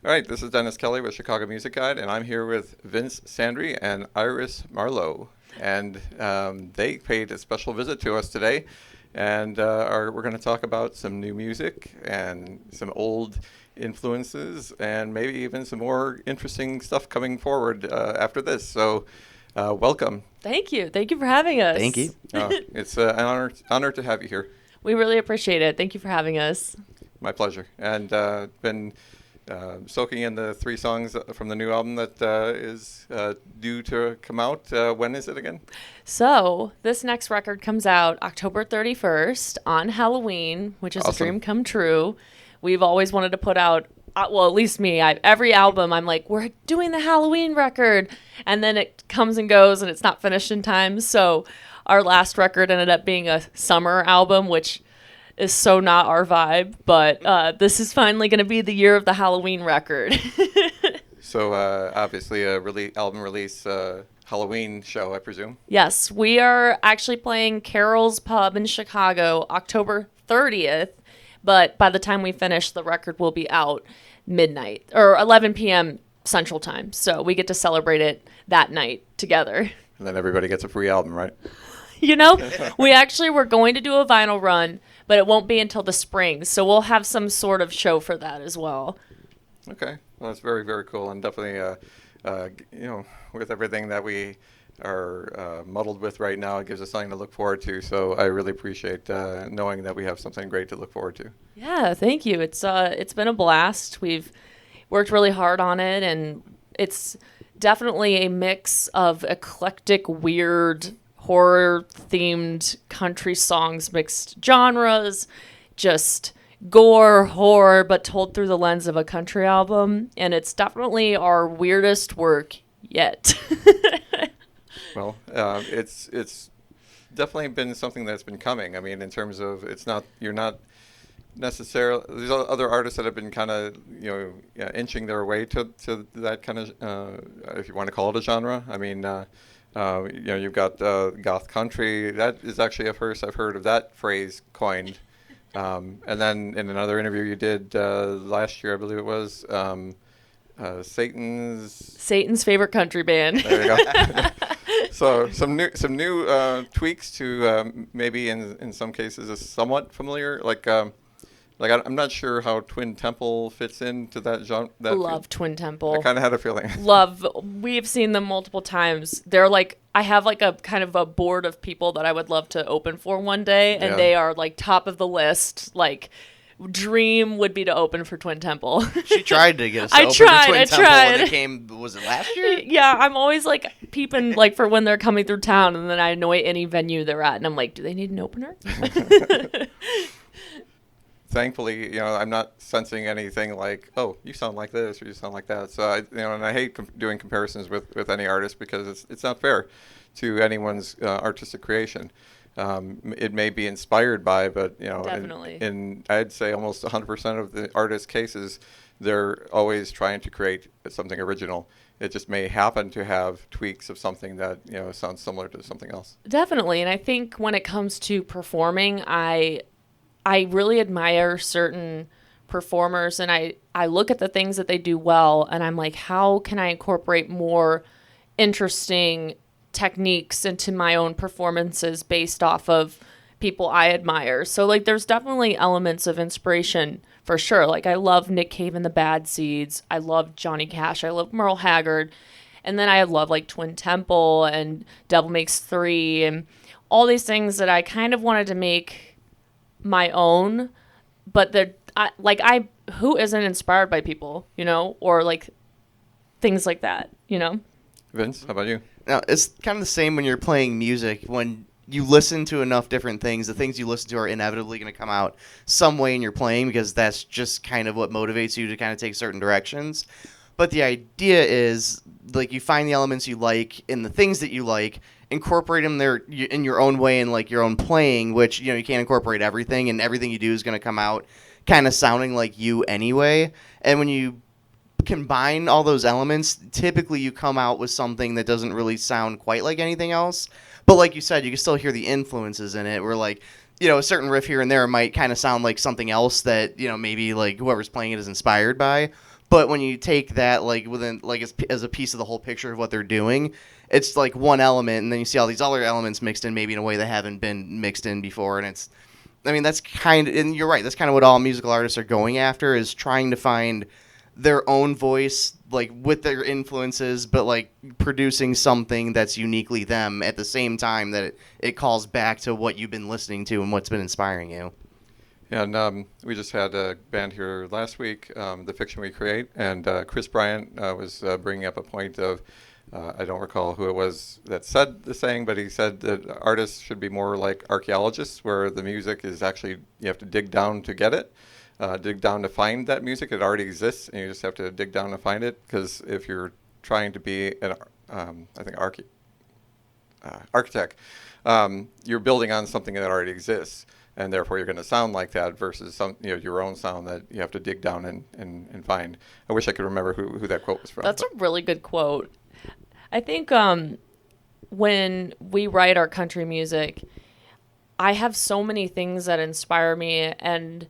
All right, this is Dennis Kelly with Chicago Music Guide, and I'm here with Vince Sandri and Iris Marlowe. And they paid a special visit to us today, and we're going to talk about some new music and some old influences, and maybe even some more interesting stuff coming forward after this. So, welcome. Thank you. Thank you for having us. Thank you. It's an honor to have you here. We really appreciate it. Thank you for having us. My pleasure. And been soaking in the 3 songs from the new album that is due to come out. When is it again? So this next record comes out October 31st on Halloween, which is Awesome. a dream come true. We've always wanted to put out, well, at least me, every album, I'm like, we're doing the Halloween record. And then it comes and goes and it's not finished in time. So our last record ended up being a summer album, which is so not our vibe, but this is finally going to be the year of the Halloween record. So obviously a album release Halloween show, I presume. Yes, we are actually playing Carol's Pub in Chicago October 30th, but by the time we finish, the record will be out midnight or 11 p.m. Central Time. So we get to celebrate it that night together. And then everybody gets a free album, right? You know, we actually were going to do a vinyl run, but it won't be until the spring. So we'll have some sort of show for that as well. Okay. Well, that's very, very cool. And definitely, with everything that we are muddled with right now, it gives us something to look forward to. So I really appreciate knowing that we have something great to look forward to. Yeah, thank you. It's been a blast. We've worked really hard on it, and it's definitely a mix of eclectic, weird, horror-themed country songs, mixed genres, just gore, horror, but told through the lens of a country album. And it's definitely our weirdest work yet. Well, it's definitely been something that's been coming. I mean, in terms of you're not necessarily, there's other artists that have been kind of inching their way to that kind of if you want to call it a genre. I mean, you've got Goth Country. That is actually a first I've heard of that phrase coined. And then in another interview you did last year, I believe it was, Satan's favorite country band. There you go. So some new tweaks to maybe in some cases is somewhat familiar. I'm not sure how Twin Temple fits into that genre. Love Twin Temple. I kind of had a feeling. We've seen them multiple times. They're like, I have like a kind of a board of people that I would love to open for one day, and they are like top of the list. Like, dream would be to open for Twin Temple. She tried to get us to open for Twin Temple when it came, was it last year? Yeah, I'm always like peeping like for when they're coming through town, and then I annoy any venue they're at, and I'm like, do they need an opener? Thankfully, I'm not sensing anything like, oh, you sound like this or you sound like that. So and I hate doing comparisons with any artist because it's not fair to anyone's artistic creation. It may be inspired by, but Definitely. in I'd say almost 100% of the artists' cases, they're always trying to create something original. It just may happen to have tweaks of something that sounds similar to something else. Definitely, and I think when it comes to performing, I really admire certain performers, and I look at the things that they do well, and I'm like, how can I incorporate more interesting techniques into my own performances based off of people I admire? So like, there's definitely elements of inspiration for sure. Like, I love Nick Cave and the Bad Seeds. I love Johnny Cash. I love Merle Haggard. And then I love like Twin Temple and Devil Makes Three and all these things that I kind of wanted to make my own, but who isn't inspired by people, or like things like that, Vince, how about you? Now, it's kind of the same when you're playing music. When you listen to enough different things, the things you listen to are inevitably going to come out some way in your playing, because that's just kind of what motivates you to kind of take certain directions. But the idea is, like, you find the elements you like in the things that you like, incorporate them there in your own way and like your own playing, which you can't incorporate everything, and everything you do is going to come out kind of sounding like you anyway. And when you combine all those elements, typically you come out with something that doesn't really sound quite like anything else. But like you said, you can still hear the influences in it, where like, a certain riff here and there might kind of sound like something else that, maybe like whoever's playing it is inspired by. But when you take that like within like as a piece of the whole picture of what they're doing, it's like one element, and then you see all these other elements mixed in maybe in a way that haven't been mixed in before, and it's, I mean, that's kind of, and you're right, that's kind of what all musical artists are going after, is trying to find their own voice, like with their influences, but like producing something that's uniquely them at the same time that it calls back to what you've been listening to and what's been inspiring you. And we just had a band here last week, The Fiction We Create, and Chris Bryant was bringing up a point of, I don't recall who it was that said the saying, but he said that artists should be more like archaeologists, where the music is actually, you have to dig down to get it, dig down to find that music. It already exists, and you just have to dig down to find it, because if you're trying to be an, I think, architect, you're building on something that already exists. And therefore, you're going to sound like that versus some, your own sound that you have to dig down and find. I wish I could remember who that quote was from. That's a really good quote. I think when we write our country music, I have so many things that inspire me, and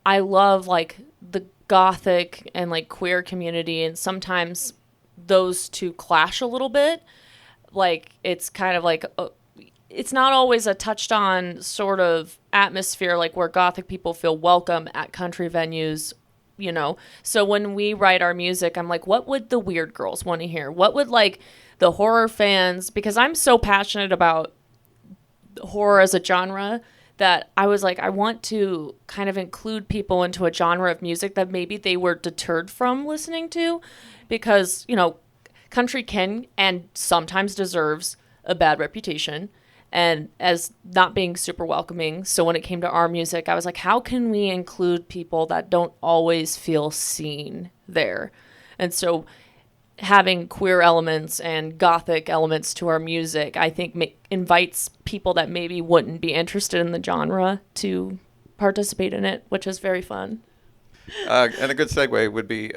I love like the Gothic and like queer community, and sometimes those two clash a little bit. Like it's kind of like it's not always a touched on sort of atmosphere, like where Gothic people feel welcome at country venues, So when we write our music, I'm like, what would the weird girls want to hear? What would like the horror fans, because I'm so passionate about horror as a genre that I was like, I want to kind of include people into a genre of music that maybe they were deterred from listening to, because, country can and sometimes deserves a bad reputation and as not being super welcoming. So when it came to our music, I was like, how can we include people that don't always feel seen there? And so having queer elements and Gothic elements to our music, I think invites people that maybe wouldn't be interested in the genre to participate in it, which is very fun. And a good segue would be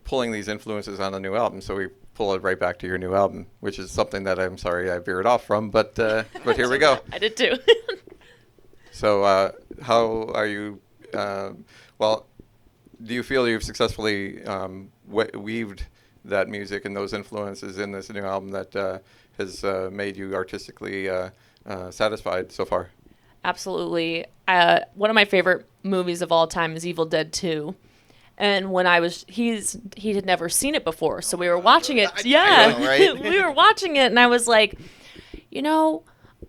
pulling these influences on a new album. So we pull it right back to your new album, which is something that I'm sorry I veered off from, but here we go. I did too. So how are you? Well, do you feel you've successfully weaved that music and those influences in this new album that has made you artistically satisfied so far? Absolutely. One of my favorite movies of all time is Evil Dead 2. And when he had never seen it before, so we were watching it. Yeah, know, right? We were watching it, and I was like,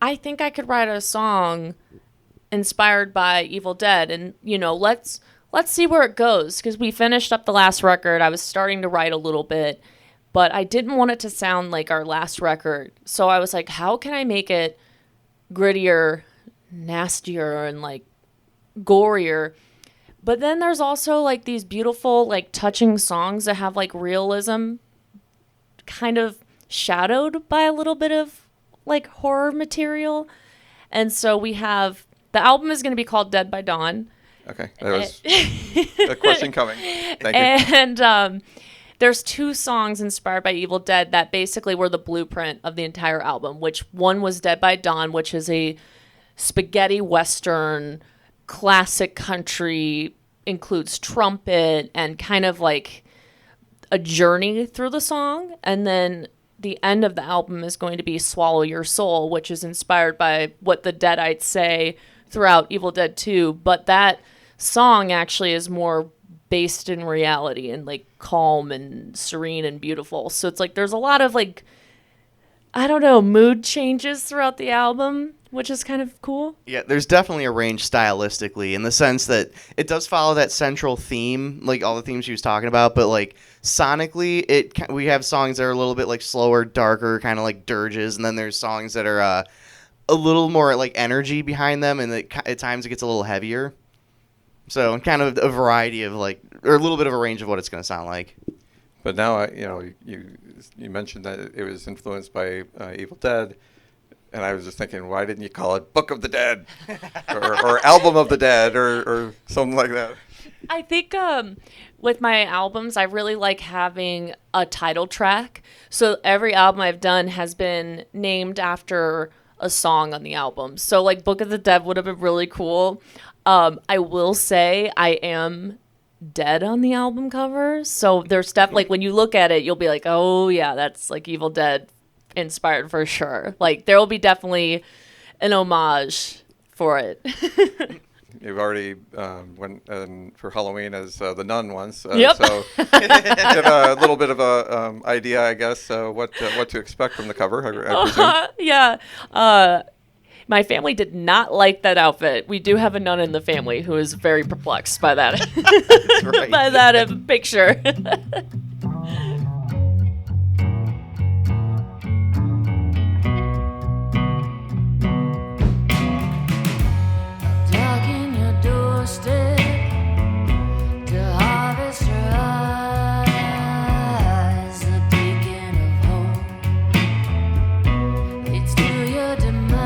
I think I could write a song inspired by Evil Dead, and let's see where it goes. Because we finished up the last record, I was starting to write a little bit, but I didn't want it to sound like our last record. So I was like, how can I make it grittier, nastier, and like gorier? But then there's also like these beautiful, like touching songs that have like realism kind of shadowed by a little bit of like horror material. And so the album is going to be called Dead by Dawn. Okay, that was a question coming. Thank you. And there's 2 songs inspired by Evil Dead that basically were the blueprint of the entire album, which one was Dead by Dawn, which is a spaghetti western classic country, includes trumpet and kind of like a journey through the song. And then the end of the album is going to be Swallow Your Soul, which is inspired by what the Deadites say throughout Evil Dead 2. But that song actually is more based in reality and like calm and serene and beautiful. So it's like there's a lot of like, I don't know, mood changes throughout the album, which is kind of cool. Yeah, there's definitely a range stylistically in the sense that it does follow that central theme, like all the themes she was talking about, but like sonically, we have songs that are a little bit like slower, darker, kind of like dirges, and then there's songs that are a little more like energy behind them, and at times it gets a little heavier. So kind of a variety of like, or a little bit of a range of what it's going to sound like. But now, you mentioned that it was influenced by Evil Dead, and I was just thinking, why didn't you call it Book of the Dead or Album of the Dead or something like that? I think with my albums, I really like having a title track. So every album I've done has been named after a song on the album. So like Book of the Dead would have been really cool. I will say I am dead on the album cover. So there's stuff like when you look at it, you'll be like, oh yeah, that's like Evil Dead inspired for sure. Like there will be definitely an homage for it. You've already went for Halloween as the nun once. Yep. So you have a little bit of a idea, I guess, what to expect from the cover, I presume. Yeah. My family did not like that outfit. We do have a nun in the family who is very perplexed by that. That's right. By that picture. Darken your doorstep to harvest your eyes, the beacon of hope leads to your demise.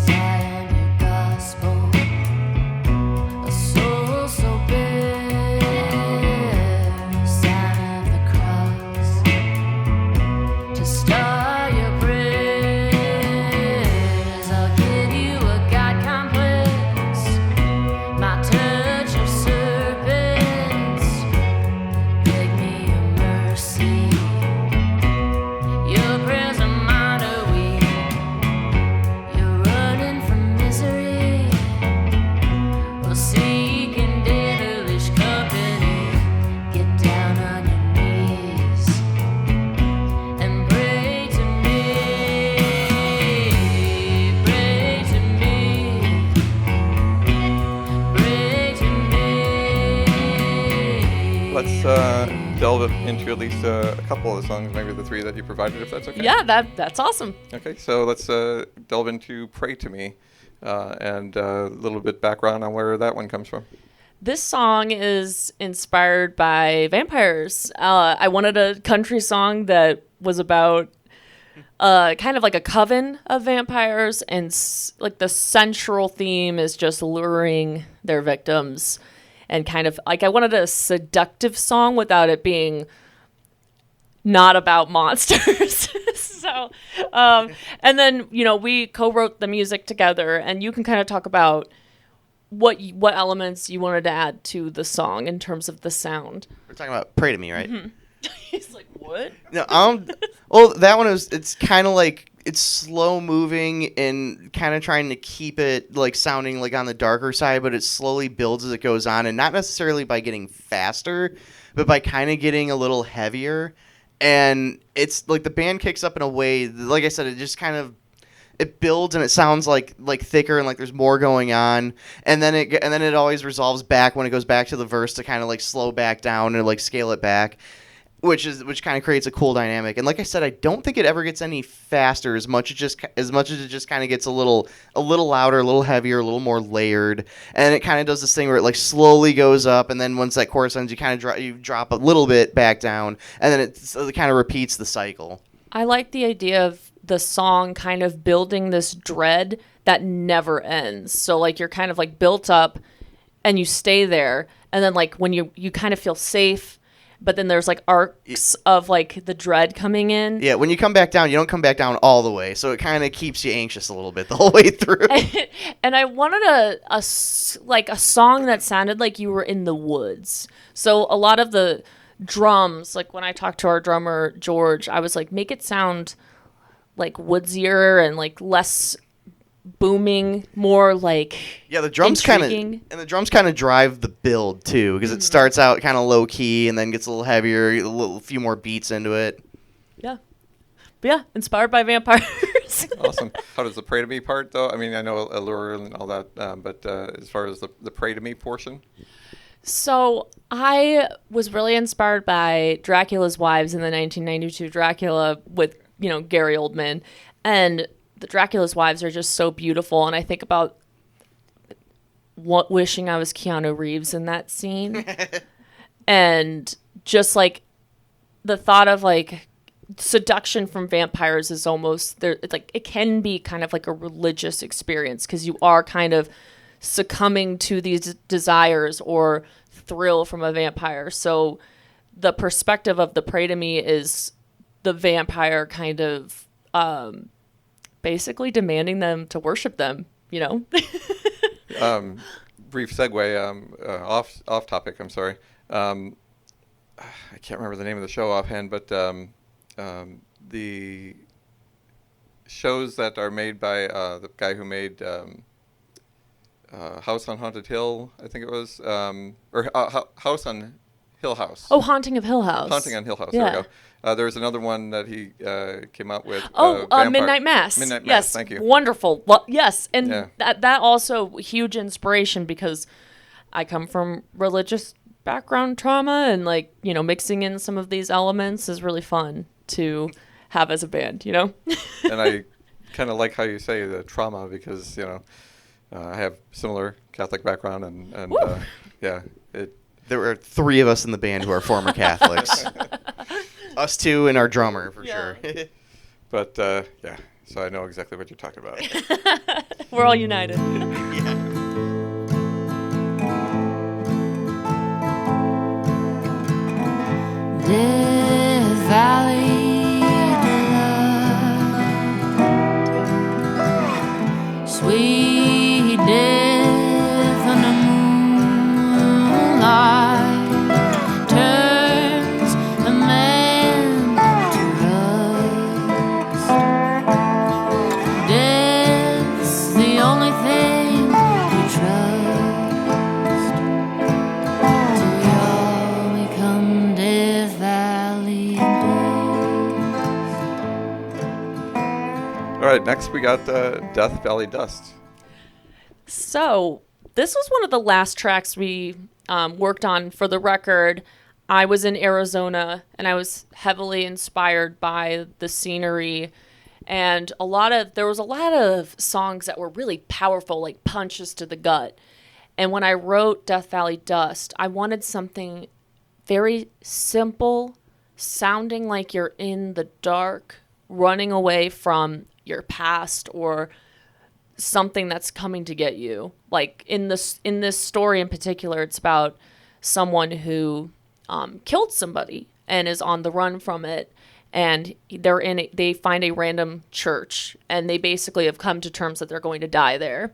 I am your gospel, a soul so bare, sign of the cross to start your prayers. I'll give you a God complex, my touch of serpents. Beg me a mercy, your prayers are mine are weak. You're running from misery, or seeking devilish company. Get down on your knees and pray to me, pray to me, pray to me. Let's delve into at least a couple of the songs, maybe the three that you provided, if that's okay. Yeah, that's awesome. Okay, so let's delve into Pray to Me and a little bit background on where that one comes from. This song is inspired by vampires. I wanted a country song that was about kind of like a coven of vampires, and like the central theme is just luring their victims, and kind of like I wanted a seductive song without it being not about monsters. So, and then we co-wrote the music together, and you can kind of talk about what elements you wanted to add to the song in terms of the sound. We're talking about Pray to Me, right? He's like, what? No, well, that one it's kind of like it's slow moving and kind of trying to keep it like sounding like on the darker side, but it slowly builds as it goes on, and not necessarily by getting faster, but by kind of getting a little heavier. And it's like the band kicks up in a way, like I said, it just kind of it builds and it sounds like thicker and like there's more going on, and then it always resolves back when it goes back to the verse to kind of like slow back down and like scale it back, which kind of creates a cool dynamic. And like I said, I don't think it ever gets any faster as much as it just kind of gets a little louder, a little heavier, a little more layered, and it kind of does this thing where it like slowly goes up, and then once that chorus ends, you kind of drop a little bit back down, and then it kind of repeats the cycle. I like the idea of the song kind of building this dread that never ends. So like you're kind of like built up and you stay there, and then like when you kind of feel safe, but then there's like arcs of like the dread coming in. Yeah, when you come back down, you don't come back down all the way, so it kind of keeps you anxious a little bit the whole way through. And I wanted a song that sounded like you were in the woods. So a lot of the drums, like when I talked to our drummer George, I was like, make it sound like woodsier and like less booming, more like the drums kind of drive the build too, because it starts out kind of low key and then gets a little heavier, a few more beats into it. Yeah, but yeah, inspired by vampires. Awesome. How does the Pray to Me part though? I mean, I know Allure and all that, but as far as the Pray to Me portion. So I was really inspired by Dracula's Wives in the 1992 Dracula with Gary Oldman, and the Dracula's Wives are just so beautiful, and I think about wishing I was Keanu Reeves in that scene. And just like the thought of like seduction from vampires is almost there. It's like it can be kind of like a religious experience, because you are kind of succumbing to these desires or thrill from a vampire. So the perspective of the Pray to Me is the vampire kind of basically demanding them to worship them, brief segue off topic. I'm sorry. I can't remember the name of the show offhand, but the shows that are made by the guy who made House on Haunted Hill, I think it was, House on Hill House. Oh, Haunting of Hill House. Haunting on Hill House. Yeah. There we go. There was another one that he came out with. Midnight Mass. Midnight Mass. Yes, Thank you. wonderful. Yes, and that also huge inspiration because I come from religious background trauma, and like mixing in some of these elements is really fun to have as a band. And I kind of like how you say the trauma because I have similar Catholic background and There were 3 of us in the band who are former Catholics. Us 2 and our drummer, for sure. But, so I know exactly what you're talking about. We're all united. Death Valley love, sweet death on the moonlight turns a man to rust. Death's the only thing we trust. Till we all become Death Valley All right, next we got Death Valley Dust. So this was one of the last tracks we worked on for the record. I was in Arizona and I was heavily inspired by the scenery, and there was a lot of songs that were really powerful, like punches to the gut. And when I wrote Death Valley Dust, I wanted something very simple, sounding like you're in the dark, running away from your past or something that's coming to get you. Like in this story in particular, it's about someone who killed somebody and is on the run from it, and they find a random church, and they basically have come to terms that they're going to die there.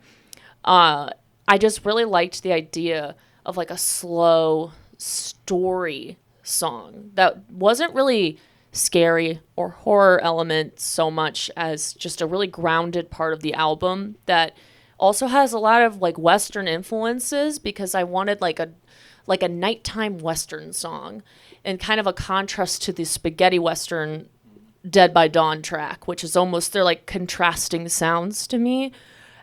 I just really liked the idea of like a slow story song that wasn't really scary or horror element so much as just a really grounded part of the album that also has a lot of like Western influences, because I wanted like a nighttime Western song and kind of a contrast to the spaghetti Western Dead by Dawn track, which is almost, they're like contrasting sounds to me.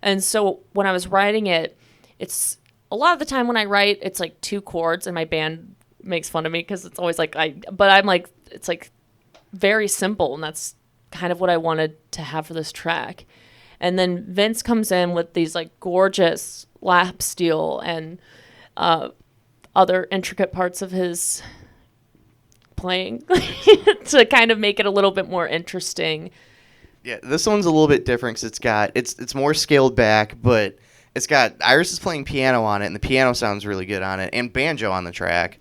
And so when I was writing it, it's a lot of the time when I write, it's like 2 chords, and my band makes fun of me because it's always like but I'm like, it's like very simple, and that's kind of what I wanted to have for this track. And then Vince comes in with these like gorgeous lap steel and other intricate parts of his playing to kind of make it a little bit more interesting. Yeah, this one's a little bit different because it's more scaled back, but it's got Iris is playing piano on it, and the piano sounds really good on it, and banjo on the track.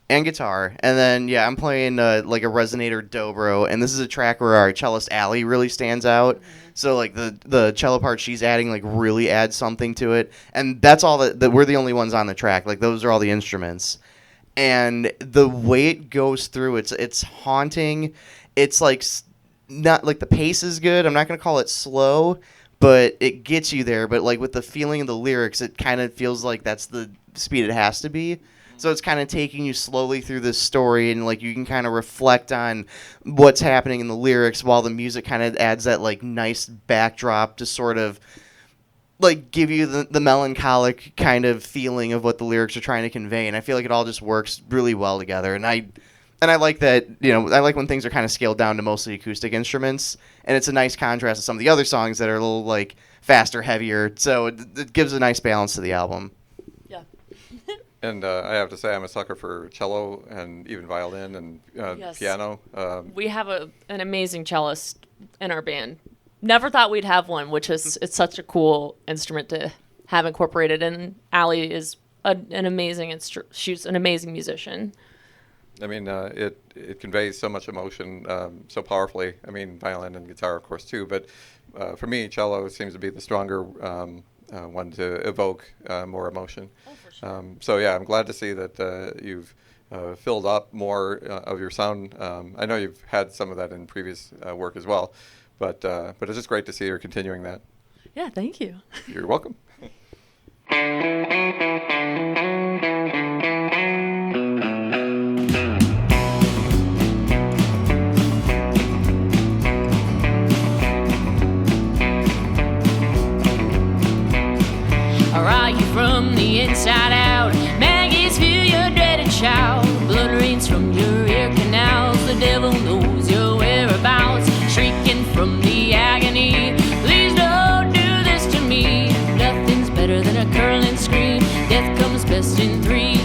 And guitar. And then, I'm playing like a resonator dobro, and this is a track where our cellist Allie really stands out. Mm-hmm. So like the cello part she's adding like really adds something to it. And that's all that we're the only ones on the track. Like those are all the instruments. And the way it goes through, it's haunting. It's like not like the pace is good. I'm not going to call it slow, but it gets you there. But like with the feeling of the lyrics, it kind of feels like that's the speed it has to be. So it's kind of taking you slowly through this story, and like you can kind of reflect on what's happening in the lyrics while the music kind of adds that like nice backdrop to sort of like give you the melancholic kind of feeling of what the lyrics are trying to convey. And I feel like it all just works really well together. And I like that, I like when things are kind of scaled down to mostly acoustic instruments, and it's a nice contrast to some of the other songs that are a little like faster, heavier. So it gives a nice balance to the album. And I have to say, I'm a sucker for cello and even violin and piano. We have an amazing cellist in our band. Never thought we'd have one, which is it's such a cool instrument to have incorporated. And Allie is an amazing she's an amazing musician. I mean, it conveys so much emotion so powerfully. I mean, violin and guitar, of course, too. But for me, cello seems to be the stronger one to evoke more emotion. So yeah, I'm glad to see that you've filled up more of your sound. I know you've had some of that in previous work as well, but it's just great to see you're continuing that. Yeah, thank you. You're welcome. Or are you from the inside out? Maggots fill your dreaded shout. Blood rains from your ear canals. The devil knows your whereabouts. Shrieking from the agony. Please don't do this to me. Nothing's better than a curling scream. Death comes best in threes.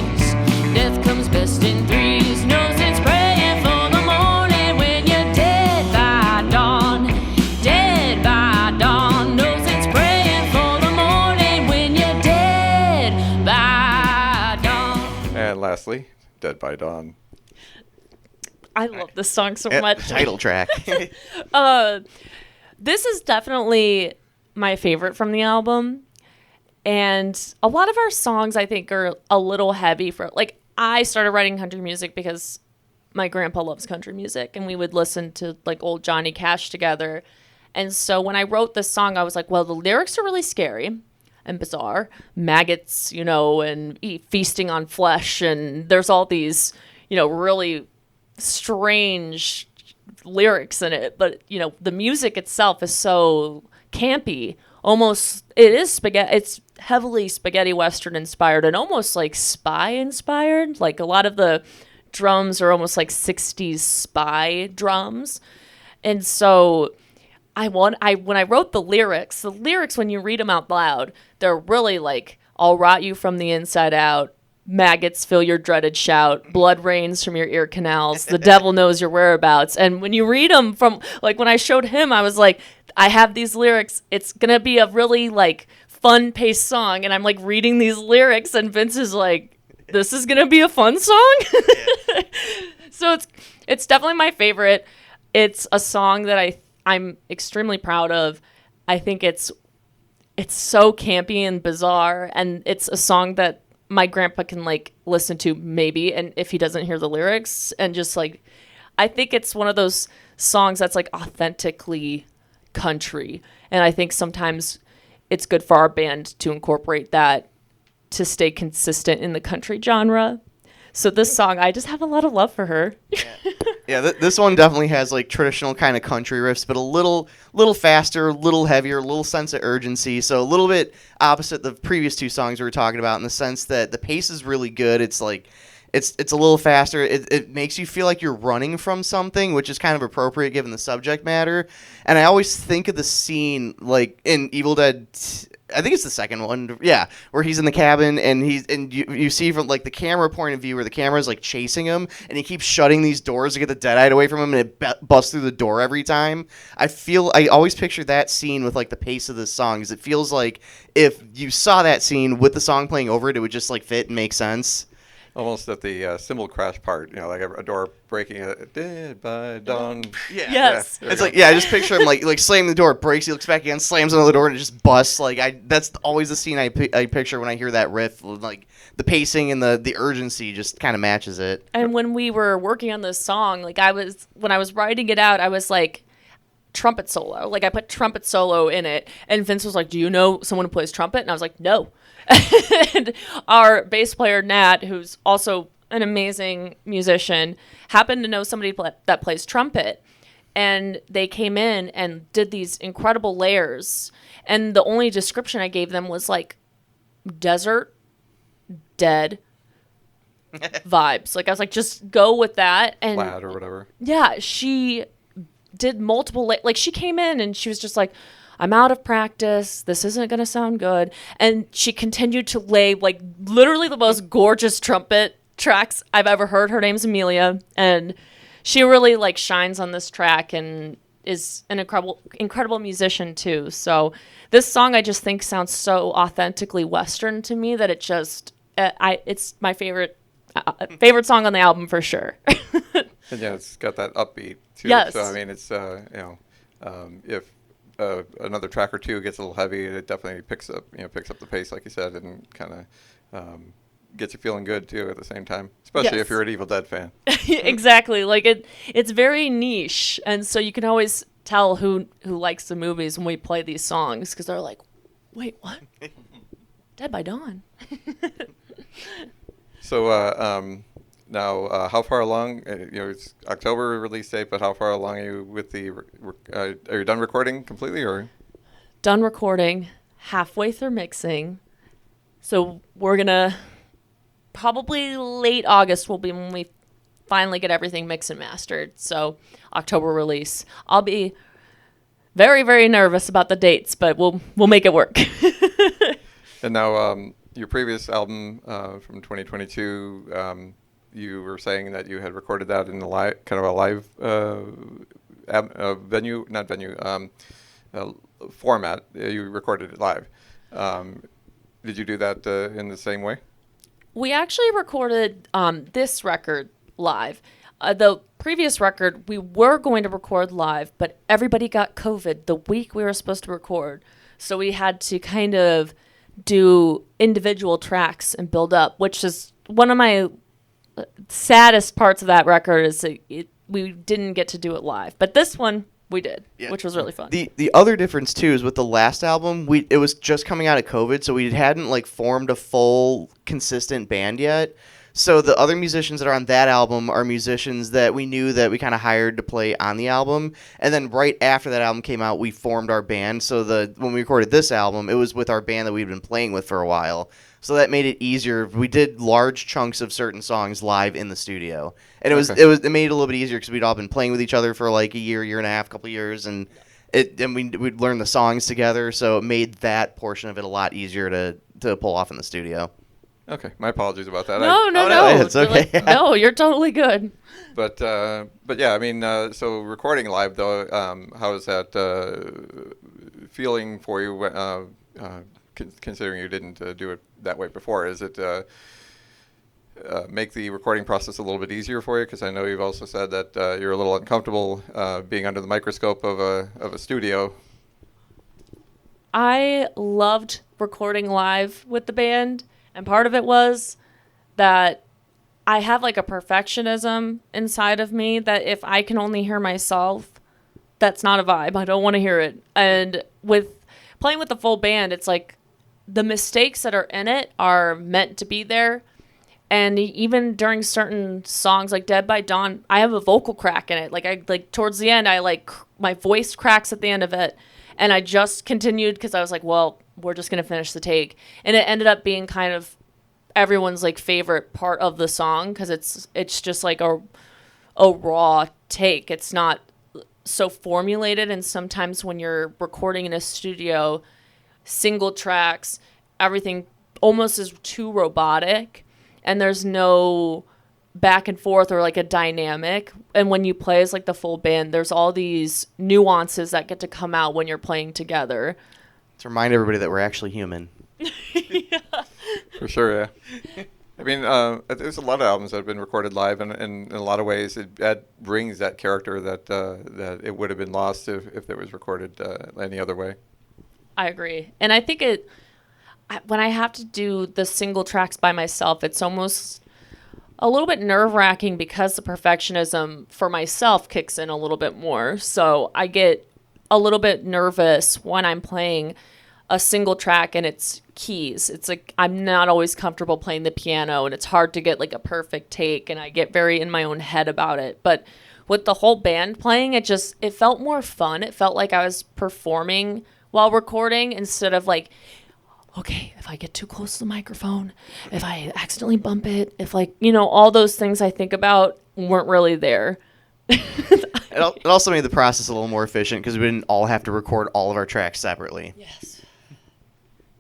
Death comes best in threes. No sense praying for the morning when you're dead by dawn. Dead by dawn. No sense praying for the morning when you're dead by dawn. And lastly, Dead by Dawn. I love this song so Yeah, much. title track. This is definitely my favorite from the album. And a lot of our songs, I think, are a little heavy for, like, I started writing country music because my grandpa loves country music, and we would listen to, like, old Johnny Cash together. And so when I wrote this song, I was like, well, the lyrics are really scary and bizarre. Maggots, and feasting on flesh. And there's all these, really strange lyrics in it. But, the music itself is so campy. Almost, it is spaghetti. It's heavily spaghetti western inspired and almost like spy inspired. Like a lot of the drums are almost like 60s spy drums. And so when I wrote the lyrics when you read them out loud, they're really like, I'll rot you from the inside out. Maggots fill your dreaded shout. Blood rains from your ear canals. The devil knows your whereabouts. And when you read them from, like, when I showed him, I was like, I have these lyrics. It's going to be a really, like, fun-paced song. And I'm, like, reading these lyrics, and Vince is like, this is going to be a fun song? So it's definitely my favorite. It's a song that I'm extremely proud of. I think it's so campy and bizarre, and it's a song that my grandpa can, like, listen to maybe, and if he doesn't hear the lyrics, and just, like, I think it's one of those songs that's, like, authentically country. And I think sometimes it's good for our band to incorporate that to stay consistent in the country genre. So this song, I just have a lot of love for her. Yeah, this one definitely has like traditional kind of country riffs, but a little faster, a little heavier, a little sense of urgency. So a little bit opposite the previous two songs we were talking about in the sense that the pace is really good. It's like it's a little faster. It makes you feel like you're running from something, which is kind of appropriate given the subject matter. And I always think of the scene like in Evil Dead. I think it's the second one, yeah, where he's in the cabin and you see from like the camera point of view where the camera's like chasing him and he keeps shutting these doors to get the deadite away from him, and it busts through the door every time. I always picture that scene with like the pace of this song, because it feels like if you saw that scene with the song playing over it, it would just like fit and make sense. Almost at the cymbal crash part, like a door breaking, Dead by Dawn. Yeah. Yes. Yeah, It's like, yeah, I just picture him like slamming the door, breaks, he looks back again, slams another door, and it just busts. Like that's always the scene I picture when I hear that riff. Like the pacing and the urgency just kind of matches it. And when we were working on this song, like when I was writing it out, I was like, trumpet solo. Like I put trumpet solo in it, and Vince was like, do you know someone who plays trumpet? And I was like, no. And our bass player Nat, who's also an amazing musician, happened to know somebody that plays trumpet, and they came in and did these incredible layers, and the only description I gave them was like desert, dead vibes. Like I was like, just go with that. And Flat or whatever. yeah, she did multiple like she came in and she was just like, I'm out of practice. This isn't going to sound good. And she continued to lay like literally the most gorgeous trumpet tracks I've ever heard. Her name's Amelia, and she really like shines on this track and is an incredible musician too. So this song I just think sounds so authentically Western to me that it just it's my favorite song on the album for sure. And yeah, it's got that upbeat too. Yes. So I mean, it's if another track or two gets a little heavy, it definitely picks up the pace, like you said, and kind of gets you feeling good too at the same time, especially Yes. if you're an Evil Dead fan. Exactly. Like it's very niche, and so you can always tell who likes the movies when we play these songs, because they're like, wait, what? Dead by Dawn. So now, how far along? It's October release date, but how far along are you with the? Are you done recording completely, or? Done recording, halfway through mixing. So we're gonna probably late August will be when we finally get everything mixed and mastered. So October release. I'll be very, very nervous about the dates, but we'll make it work. And now, your previous album from 2022, you were saying that you had recorded that in a live venue, not venue, format. You recorded it live. Did you do that in the same way? We actually recorded this record live. The previous record we were going to record live, but everybody got COVID the week we were supposed to record. So we had to kind of do individual tracks and build up, which is one of my saddest parts of that record is we didn't get to do it live. But this one we did, which was really fun. The other difference too is with the last album, it was just coming out of COVID, so we hadn't like formed a full consistent band yet. So the other musicians that are on that album are musicians that we knew that we kind of hired to play on the album. And then right after that album came out, we formed our band. So when we recorded this album, it was with our band that we'd been playing with for a while. So that made it easier. We did large chunks of certain songs live in the studio. And it made it a little bit easier because we'd all been playing with each other for like a year and a half, couple of years, and we'd learn the songs together. So it made that portion of it a lot easier to pull off in the studio. Okay, my apologies about that. No, it's okay. No, you're totally good. But yeah, I mean, so recording live though, how is that feeling for you? Considering you didn't do it that way before, is it make the recording process a little bit easier for you? Because I know you've also said that you're a little uncomfortable being under the microscope of a studio. I loved recording live with the band, and part of it was that I have like a perfectionism inside of me that if I can only hear myself, that's not a vibe. I don't want to hear it. And with playing with the full band, it's like the mistakes that are in it are meant to be there. And even during certain songs like Dead by Dawn, I have a vocal crack in it. Like towards the end, my voice cracks at the end of it. And I just continued because I was like, well, we're just going to finish the take. And it ended up being kind of everyone's like favorite part of the song because it's just like a raw take. It's not so formulated. And sometimes when you're recording in a studio, single tracks, everything almost is too robotic. And there's no back and forth or like a dynamic. And when you play as like the full band, there's all these nuances that get to come out when you're playing together. To remind everybody that we're actually human. Yeah. For sure, yeah. I mean, there's a lot of albums that have been recorded live, and in a lot of ways, that brings that character that it would have been lost if it was recorded any other way. I agree. And I think when I have to do the single tracks by myself, it's almost a little bit nerve-wracking because the perfectionism for myself kicks in a little bit more. So I get a little bit nervous when I'm playing a single track and it's keys. It's like I'm not always comfortable playing the piano, and it's hard to get like a perfect take, and I get very in my own head about it. But with the whole band playing, it felt more fun. It felt like I was performing while recording instead of like, okay, if I get too close to the microphone, if I accidentally bump it, if like, all those things I think about weren't really there. It also made the process a little more efficient because we didn't all have to record all of our tracks separately. Yes.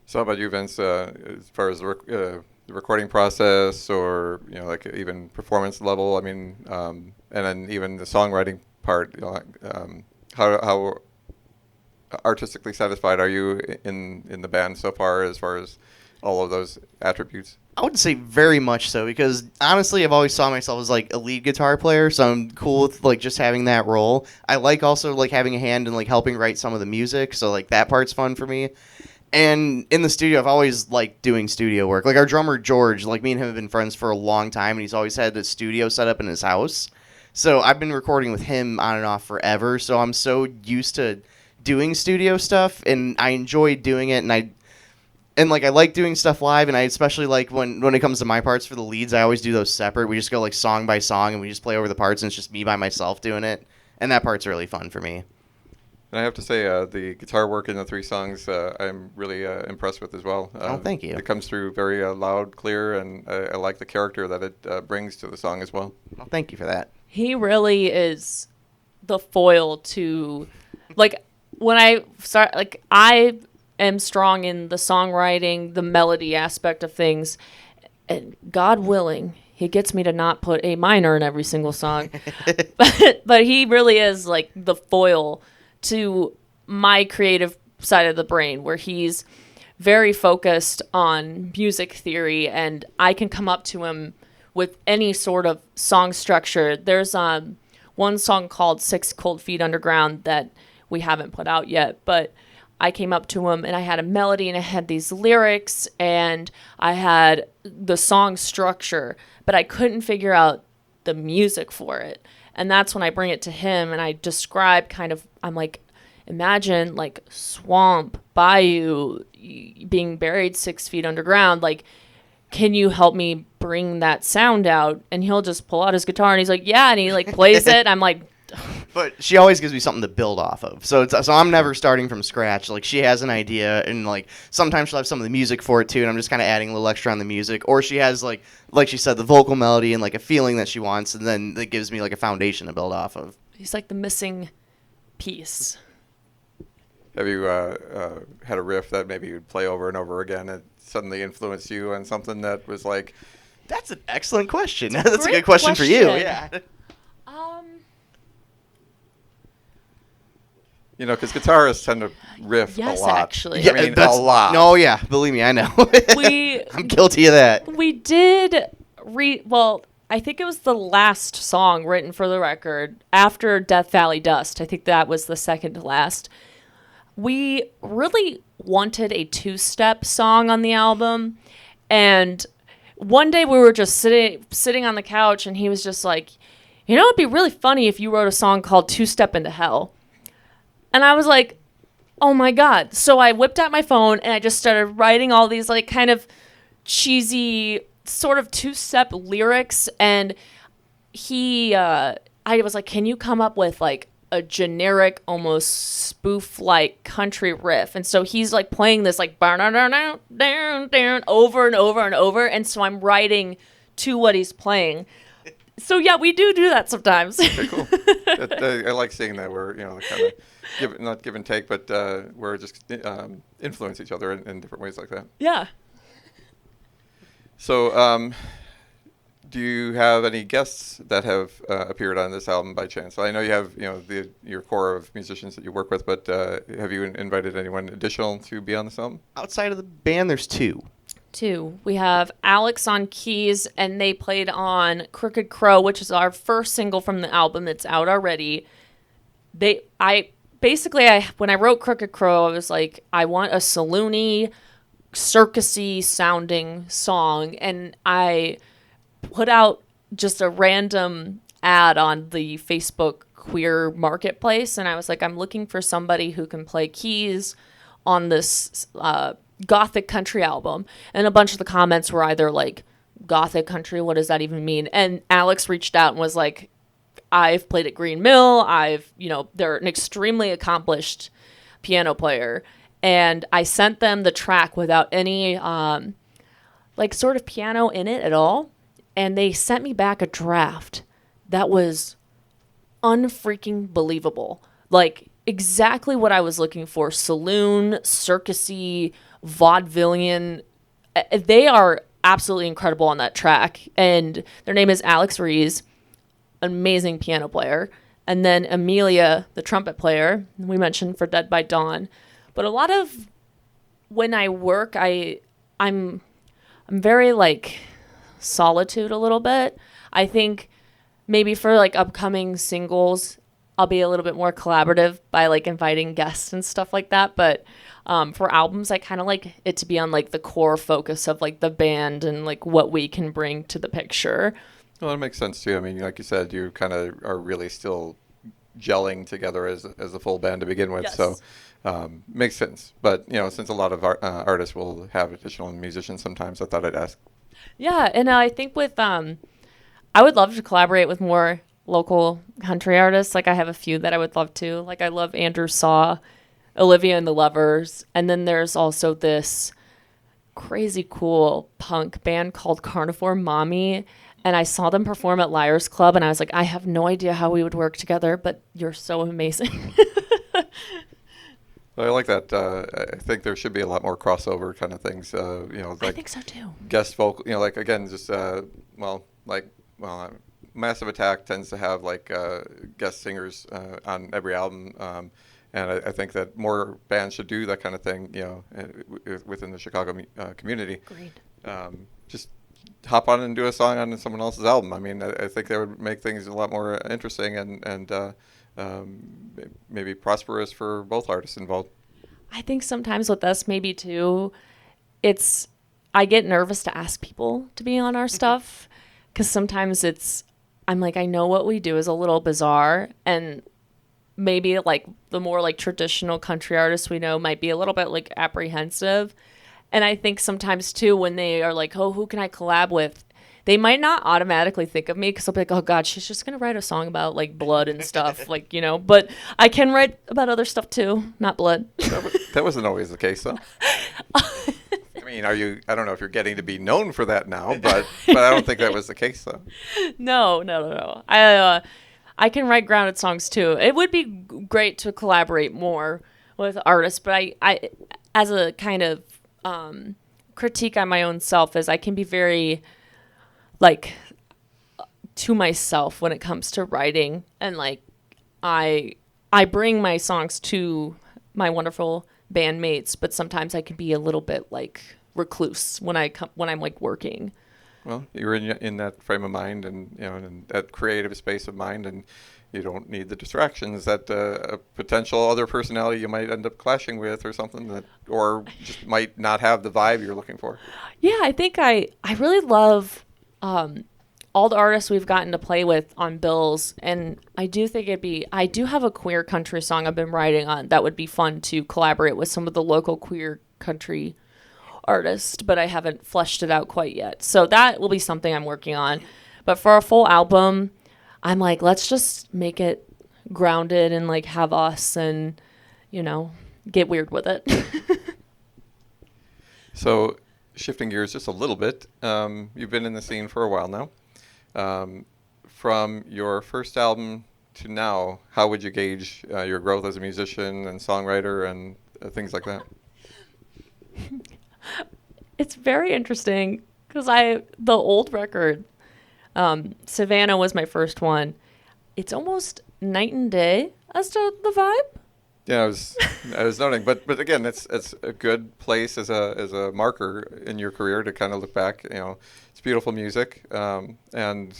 So how about you, Vince, as far as the recording process or, like even performance level, I mean, and then even the songwriting part, how artistically satisfied are you in the band so far as all of those attributes? I would say very much so, because honestly, I've always saw myself as like a lead guitar player, so I'm cool with like just having that role. I like also like having a hand in like helping write some of the music, so like that part's fun for me. And in the studio, I've always liked doing studio work. Like our drummer George, like me and him have been friends for a long time, and he's always had a studio set up in his house. So I've been recording with him on and off forever. So I'm so used to doing studio stuff, and I enjoy doing it. And like I like doing stuff live, and I especially like when it comes to my parts for the leads, I always do those separate. We just go like song by song, and we just play over the parts, and it's just me by myself doing it, and that part's really fun for me. And I have to say, the guitar work in the 3 songs, I'm really impressed with as well. Oh, thank you. It comes through very loud, clear, and I like the character that it brings to the song as well. Well, thank you for that. He really is the foil to, like, when I start, like, I am strong in the songwriting, the melody aspect of things, and God willing, he gets me to not put A minor in every single song. but he really is, like, the foil to my creative side of the brain, where he's very focused on music theory, and I can come up to him with any sort of song structure. There's one song called 6 Cold Feet Underground that we haven't put out yet, but I came up to him and I had a melody and I had these lyrics and I had the song structure, but I couldn't figure out the music for it. And that's when I bring it to him and I describe kind of, I'm like, imagine like swamp, bayou, being buried 6 feet underground. Like, can you help me bring that sound out? And he'll just pull out his guitar and he's like, yeah. And he like plays it. I'm like, but she always gives me something to build off of. So I'm never starting from scratch. Like she has an idea, and like sometimes she'll have some of the music for it too, and I'm just kind of adding a little extra on the music. Or she has like she said, the vocal melody and like a feeling that she wants, and then that gives me like a foundation to build off of. he's like the missing piece. Have you had a riff that maybe you'd play over and over again and suddenly influenced you on something that was like... That's an excellent question. That's a Great good question for you. Yeah. You know, because guitarists tend to riff Yes, a lot. actually. I mean, a lot. No, yeah, believe me, I know. I'm guilty of that. We did well, I think it was the last song written for the record after Death Valley Dust. I think that was the second to last. We really wanted a 2-step song on the album, and one day we were just sitting on the couch, and he was just like, you know, it'd be really funny if you wrote a song called 2-Step into Hell. And I was like, oh my God. So I whipped out my phone and I just started writing all these like kind of cheesy sort of 2-step lyrics. And I was like, can you come up with like a generic, almost spoof-like country riff? And so he's like playing this like over and over and over. And so I'm writing to what he's playing. So yeah, we do that sometimes. Very cool. I like seeing that where, you know, kind of not give and take, but we're just influence each other in different ways like that. Yeah. So, do you have any guests that have appeared on this album by chance? So I know you have, you know, your core of musicians that you work with, but have you invited anyone additional to be on this album? Outside of the band, there's 2. We have Alex on keys, and they played on Crooked Crow, which is our first single from the album. It's out already. When I wrote Crooked Crow, I was like, I want a saloony, circusy sounding song, and I put out just a random ad on the Facebook queer marketplace, and I was like, I'm looking for somebody who can play keys on this Gothic Country album. And a bunch of the comments were either like, Gothic Country, what does that even mean? And Alex reached out and was like, I've played at Green Mill. They're an extremely accomplished piano player. And I sent them the track without any sort of piano in it at all. And they sent me back a draft that was unfreaking believable. Like exactly what I was looking for. Saloon, circusy, vaudevillian. They are absolutely incredible on that track. And their name is Alex Rees, amazing piano player. And then Amelia, the trumpet player, we mentioned for Dead by Dawn. But a lot of when I work, I'm I'm very like solitude a little bit. I think maybe for like upcoming singles, I'll be a little bit more collaborative by like inviting guests and stuff like that. But for albums, I kind of like it to be on like the core focus of like the band and like what we can bring to the picture. Well, that makes sense too. I mean, like you said, you kind of are really still gelling together as a full band to begin with. Yes. So makes sense. But, since a lot of artists will have additional musicians sometimes, I thought I'd ask. Yeah, and I think with I would love to collaborate with more local country artists. Like I have a few that I would love to. Like I love Andrew Saw, Olivia and the Lovers, and then there's also this crazy cool punk band called Carnivore Mommy. And I saw them perform at Liars Club, and I was like, I have no idea how we would work together, but you're so amazing. I like that. I think there should be a lot more crossover kind of things. I Like think so too. guest vocal. Like again, just Massive Attack tends to have like guest singers on every album, and I think that more bands should do that kind of thing. Within the Chicago community. Agreed. Just hop on and do a song on someone else's album. I mean, I think that would make things a lot more interesting and maybe prosperous for both artists involved. I think sometimes with us, maybe too, I get nervous to ask people to be on our stuff because sometimes I'm like, I know what we do is a little bizarre, and maybe like the more like traditional country artists we know might be a little bit like apprehensive. And I think sometimes too, when they are like, oh, who can I collab with? They might not automatically think of me because they'll be like, oh God, she's just going to write a song about like blood and stuff. But I can write about other stuff too, not blood. That wasn't always the case though. I mean, I don't know if you're getting to be known for that now, but I don't think that was the case though. No. I can write grounded songs too. It would be great to collaborate more with artists, but I as a kind of critique on my own self is I can be very like to myself when it comes to writing, and like I bring my songs to my wonderful bandmates, but sometimes I can be a little bit like recluse when I'm like working. Well, you're in that frame of mind and in that creative space of mind, and you don't need the distractions that a potential other personality you might end up clashing with or something or just might not have the vibe you're looking for. Yeah, I think I really love all the artists we've gotten to play with on bills, and I do think I do have a queer country song I've been writing on that would be fun to collaborate with some of the local queer country artists, but I haven't fleshed it out quite yet. So that will be something I'm working on. But for a full album, I'm like, let's just make it grounded and like have us and, get weird with it. So shifting gears just a little bit, you've been in the scene for a while now. From your first album to now, how would you gauge your growth as a musician and songwriter and things like that? It's very interesting because the old record, Savannah was my first one. It's almost night and day as to the vibe. Yeah, I was noting, but again, it's a good place as a marker in your career to kind of look back. It's beautiful music, and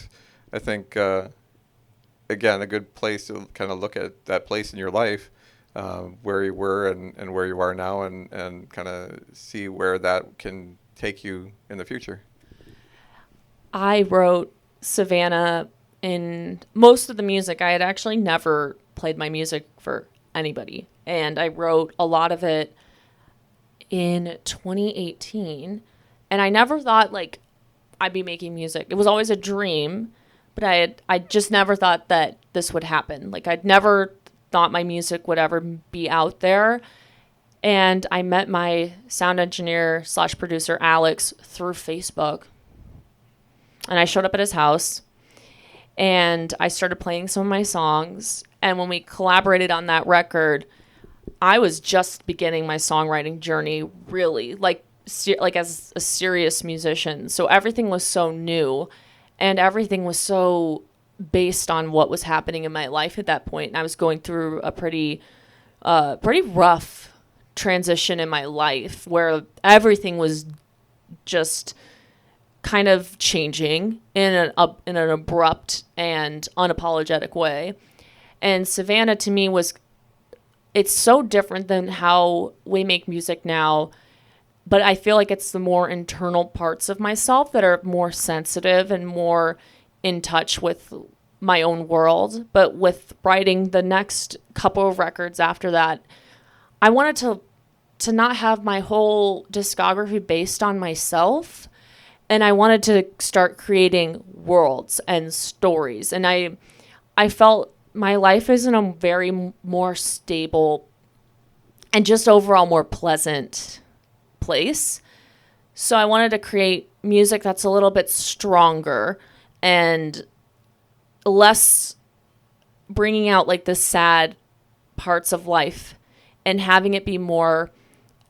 I think again a good place to kind of look at that place in your life, where you were and where you are now, and kind of see where that can take you in the future. I wrote Savannah in most of the music. I had actually never played my music for anybody, and I wrote a lot of it in 2018, and I never thought like I'd be making music. It was always a dream, but I just never thought that this would happen. Like I'd never thought my music would ever be out there. And I met my sound engineer / producer Alex through Facebook, and I showed up at his house and I started playing some of my songs. And when we collaborated on that record, I was just beginning my songwriting journey, really, like as a serious musician. So everything was so new, and everything was so based on what was happening in my life at that point. And I was going through a pretty rough transition in my life where everything was just kind of changing in an abrupt and unapologetic way. And Savannah to me it's so different than how we make music now, but I feel like it's the more internal parts of myself that are more sensitive and more in touch with my own world. But with writing the next couple of records after that, I wanted to not have my whole discography based on myself. And I wanted to start creating worlds and stories. And I felt my life is in a very more stable and just overall more pleasant place. So I wanted to create music that's a little bit stronger and less bringing out like the sad parts of life and having it be more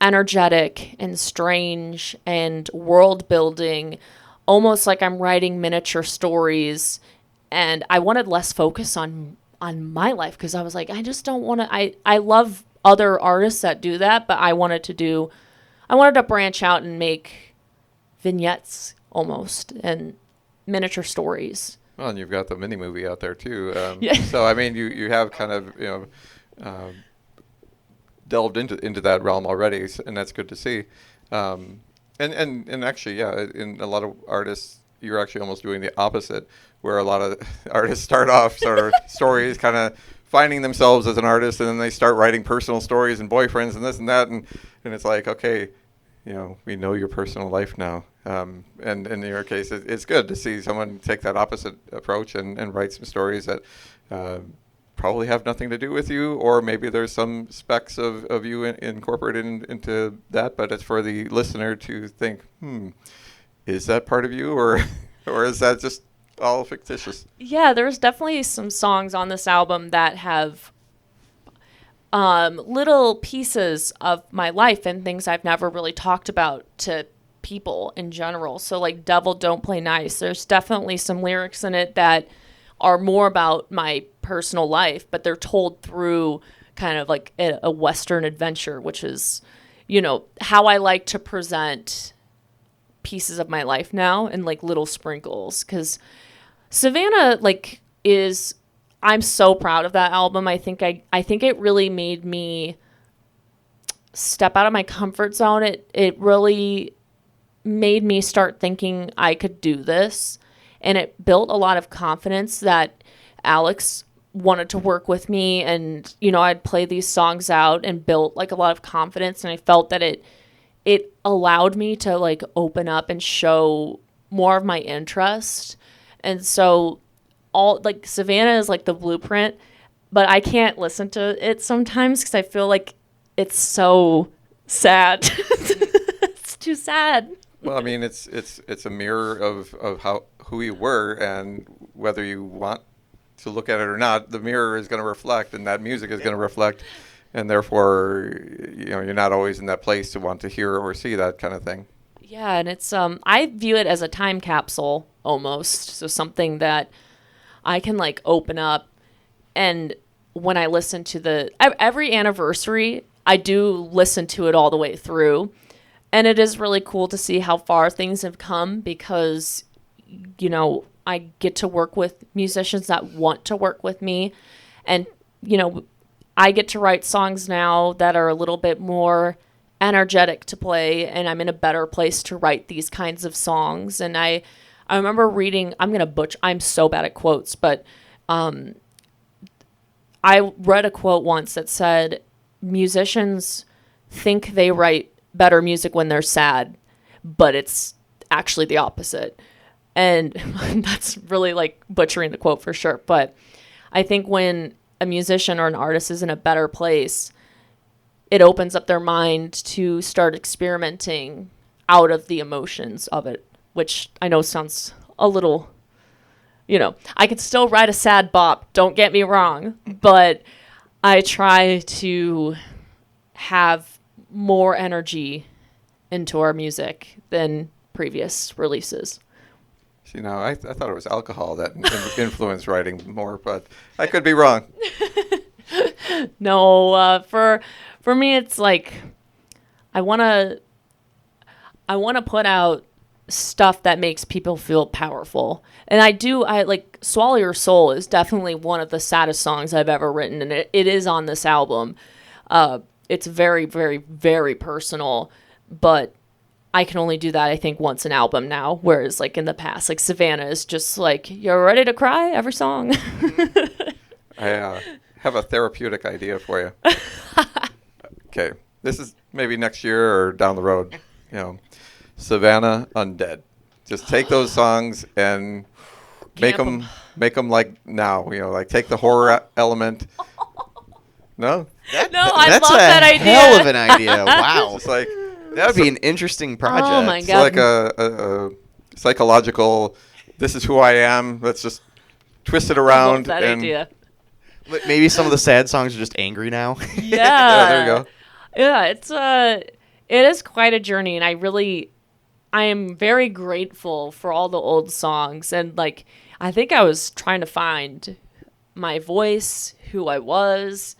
energetic and strange and world building, almost like I'm writing miniature stories. And I wanted less focus on my life because I was like, I just don't want to. I love other artists that do that, but I wanted to branch out and make vignettes almost and miniature stories. Well, and you've got the mini movie out there too. Yeah. So I mean, you have kind of delved into that realm already, and that's good to see. And actually, yeah, in a lot of artists, you're actually almost doing the opposite, where a lot of artists start off sort of stories, kind of finding themselves as an artist, and then they start writing personal stories and boyfriends and this and that, and it's like, okay, we know your personal life now. And in your case, it's good to see someone take that opposite approach and write some stories that probably have nothing to do with you, or maybe there's some specks of you incorporated into that, but it's for the listener to think, is that part of you, or is that just all fictitious? Yeah, there's definitely some songs on this album that have little pieces of my life and things I've never really talked about to people in general. So like Devil Don't Play Nice, there's definitely some lyrics in it that are more about my personal life, but they're told through kind of like a Western adventure, which is, how I like to present pieces of my life now in like little sprinkles. Because Savannah I'm so proud of that album. I think it really made me step out of my comfort zone. It really made me start thinking I could do this. And it built a lot of confidence that Alex wanted to work with me. And, I'd play these songs out and built like a lot of confidence. And I felt that it allowed me to like open up and show more of my interest. And so Savannah is like the blueprint, but I can't listen to it sometimes because I feel like it's so sad. It's too sad. Well, I mean, it's a mirror of who you were, and whether you want to look at it or not, the mirror is going to reflect, and that music is going to reflect, and therefore, you're not always in that place to want to hear or see that kind of thing. Yeah, and it's I view it as a time capsule almost, so something that I can like open up, and when I listen to every anniversary, I do listen to it all the way through. And it is really cool to see how far things have come because, I get to work with musicians that want to work with me. And, I get to write songs now that are a little bit more energetic to play. And I'm in a better place to write these kinds of songs. And I remember reading, I'm so bad at quotes, but I read a quote once that said, musicians think they write better music when they're sad, but it's actually the opposite. And that's really like butchering the quote for sure. But I think when a musician or an artist is in a better place, it opens up their mind to start experimenting out of the emotions of it, which I know sounds a little, I could still write a sad bop, don't get me wrong, but I try to have more energy into our music than previous releases. See, now I thought it was alcohol that influenced writing more, but I could be wrong. No, for me, it's like I want to put out stuff that makes people feel powerful. And I like Swallow Your Soul is definitely one of the saddest songs I've ever written, and it is on this album. It's very, very, very personal, but I can only do that, I think, once an album now, whereas like in the past, like Savannah is just like, you're ready to cry every song. I have a therapeutic idea for you. Okay, this is maybe next year or down the road. Savannah Undead. Just take those songs and make them like now. Like take the horror element. No, I that's love that idea. Hell of an idea. Wow, it's like that would be an interesting project. Oh my it's God. like a psychological. This is who I am. Let's just twist it I love around. that and idea. Maybe some of the sad songs are just angry now. Yeah. Yeah, there you go. Yeah, it is quite a journey, and I am very grateful for all the old songs, and like I think I was trying to find my voice, who I was,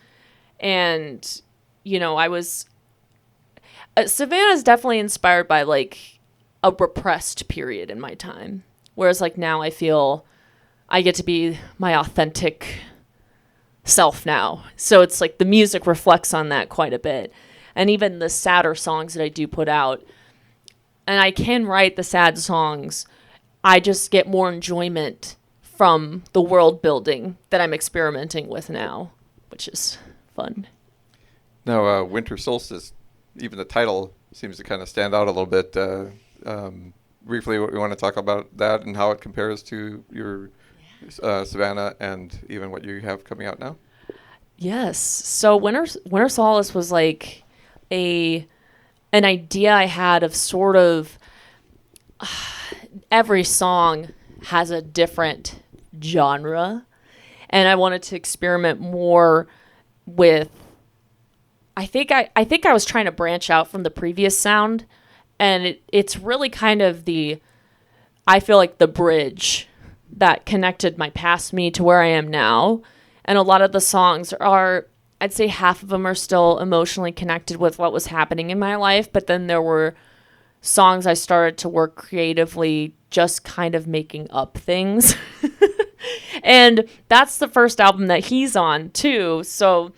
and I was Savannah's definitely inspired by like a repressed period in my time, whereas like now I feel I get to be my authentic self now. So it's like the music reflects on that quite a bit. And even the sadder songs that I do put out, and I can write the sad songs, I just get more enjoyment from the world building that I'm experimenting with now, which is fun. Now, Winter Solstice, even the title seems to kind of stand out a little bit. Briefly, we want to talk about that and how it compares to your Savannah and even what you have coming out now. Yes. So Winter Solace was like an idea I had of sort of every song has a different genre, and I wanted to experiment more with. I think I was trying to branch out from the previous sound, and it's really kind of I feel like the bridge that connected my past me to where I am now. And a lot of the songs are, I'd say half of them are still emotionally connected with what was happening in my life. But then there were songs I started to work creatively, just kind of making up things. And that's the first album that he's on too. So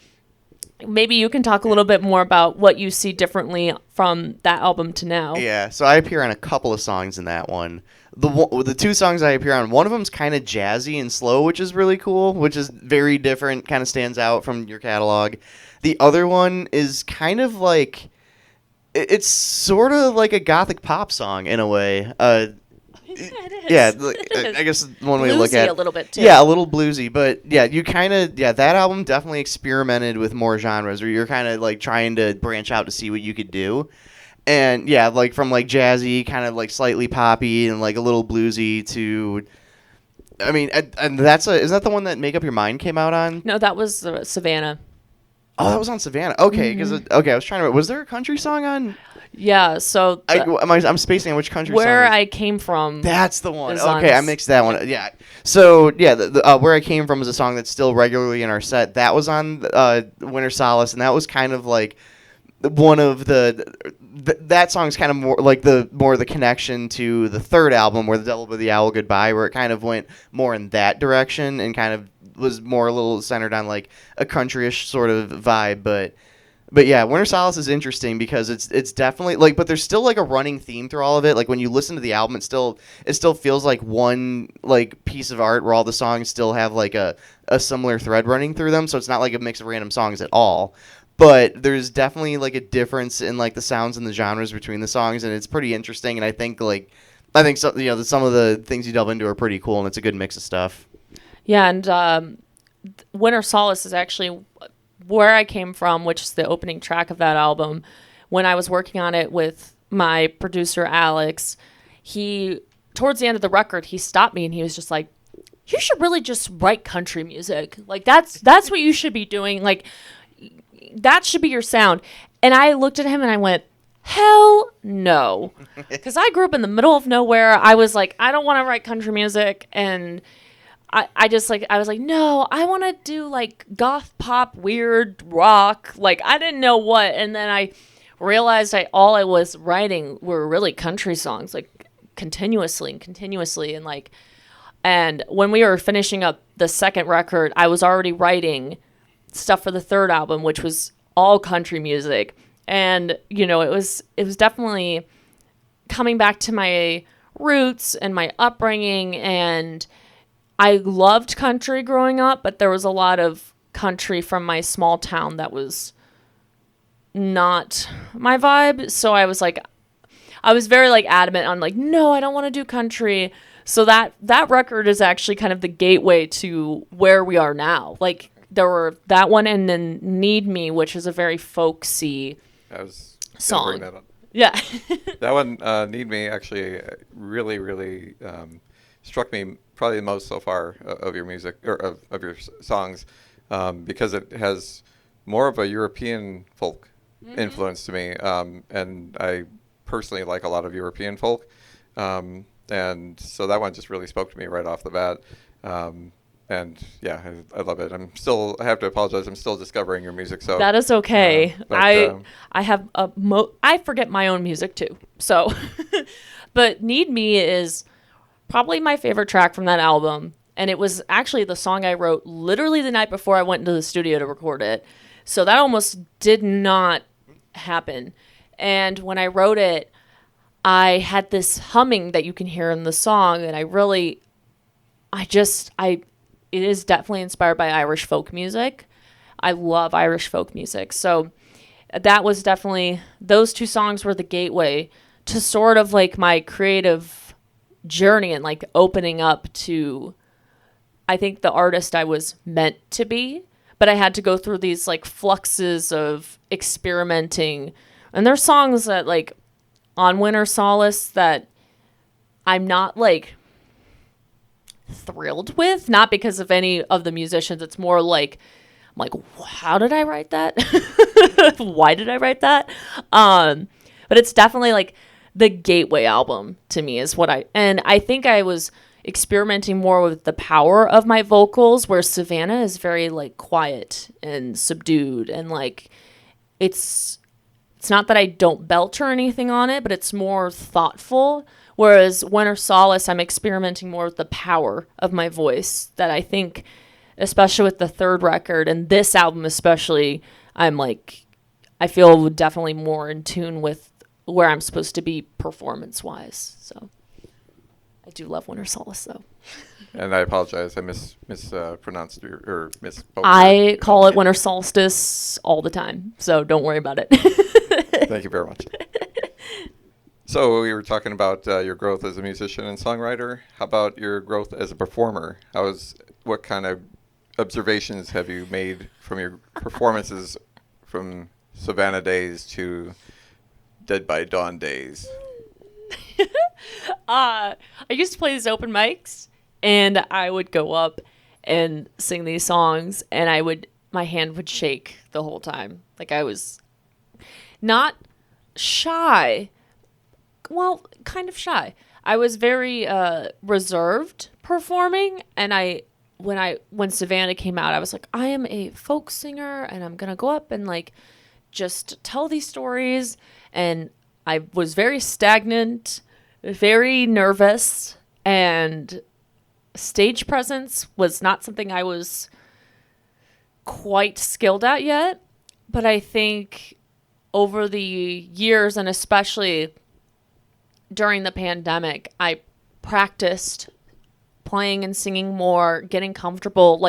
maybe you can talk a little bit more about what you see differently from that album to now. Yeah, so I appear on a couple of songs in that one. The two songs I appear on, one of them's kind of jazzy and slow, which is really cool, which is very different, kind of stands out from your catalog. The other one is kind of like, it's sort of like a gothic pop song in a way. It is. Yeah, It is. I guess one way to look Bluesy at it. a little bit too. Yeah, a little bluesy, but yeah, that album definitely experimented with more genres, where you're kind of like trying to branch out to see what you could do. And yeah, like from like jazzy, kind of like slightly poppy and like a little bluesy to, I mean, and is that the one that Make Up Your Mind came out on? No, that was Savannah. Oh, that was on Savannah. Okay, because I was trying to. Was there a country song on? Yeah, so I'm spacing on which country song. Where I Came From. That's the one. is on Okay, I mixed that one. Yeah. So yeah, the Where I Came From is a song that's still regularly in our set. That was on Winter Solace, and that was kind of like one of that song's kind of more like the connection to the third album, where The Devil Bid the Owl Goodbye, where it kind of went more in that direction and kind of was more a little centered on like a countryish sort of vibe, but yeah, Winter Solace is interesting because it's definitely like, but there's still like a running theme through all of it. Like when you listen to the album, it still feels like one like piece of art where all the songs still have like a similar thread running through them. So it's not like a mix of random songs at all. But there's definitely like a difference in like the sounds and the genres between the songs, and it's pretty interesting. And I think so, some of the things you delve into are pretty cool, and it's a good mix of stuff. Yeah, and Winter Solace is actually Where I Came From, which is the opening track of that album. When I was working on it with my producer, Alex, towards the end of the record, he stopped me and he was just like, you should really just write country music. Like, that's what you should be doing. Like, that should be your sound. And I looked at him and I went, hell no. Because I grew up in the middle of nowhere. I was like, I don't want to write country music. And I was like, no, I want to do like goth pop, weird rock. Like, I didn't know what. And then I realized all I was writing were really country songs, like continuously and continuously. And when we were finishing up the second record, I was already writing stuff for the third album, which was all country music. And, it was definitely coming back to my roots and my upbringing. And I loved country growing up, but there was a lot of country from my small town that was not my vibe. So I was very adamant on no, I don't want to do country. So that record is actually kind of the gateway to where we are now. There were that one and then Need Me, which is a very folksy song. Bring that up. Yeah. That one, Need Me, actually really, really struck me probably the most so far of your music, or of your songs, because it has more of a European folk influence to me. And I personally like a lot of European folk. And so that one just really spoke to me right off the bat. And yeah, I love it. I have to apologize. I'm still discovering your music. So that is okay. I have I forget my own music too. So, but Need Me is probably my favorite track from that album. And it was actually the song I wrote literally the night before I went into the studio to record it. So that almost did not happen. And when I wrote it, I had this humming that you can hear in the song, and it is definitely inspired by Irish folk music. I love Irish folk music. So that was definitely, those two songs were the gateway to sort of my creative journey and opening up to, I think, the artist I was meant to be. But I had to go through these fluxes of experimenting. And there's songs that on Winter Solace that I'm not thrilled with, not because of any of the musicians. It's more I'm how did I write that? Why did I write that? But it's definitely the gateway album to me is and I think I was experimenting more with the power of my vocals, where Savannah is very quiet and subdued, and it's not that I don't belch or anything on it, but it's more thoughtful. Whereas Winter Solace, I'm experimenting more with the power of my voice that I think, especially with the third record and this album especially, I feel definitely more in tune with where I'm supposed to be performance-wise. So I do love Winter Solace, though. And I apologize. I mispronounced or misspoke. I call it Winter Solstice all the time, so don't worry about it. Thank you very much. So we were talking about your growth as a musician and songwriter. How about your growth as a performer? What kind of observations have you made from your performances from Savannah days to Dead by Dawn days? I used to play these open mics, and I would go up and sing these songs, and my hand would shake the whole time. I was not shy. Well, kind of shy. I was very reserved performing, and when Savannah came out, I was like, I am a folk singer, and I'm gonna go up and just tell these stories. And I was very stagnant, very nervous, and stage presence was not something I was quite skilled at yet. But I think over the years, and especially during the pandemic, I practiced playing and singing more, getting comfortable.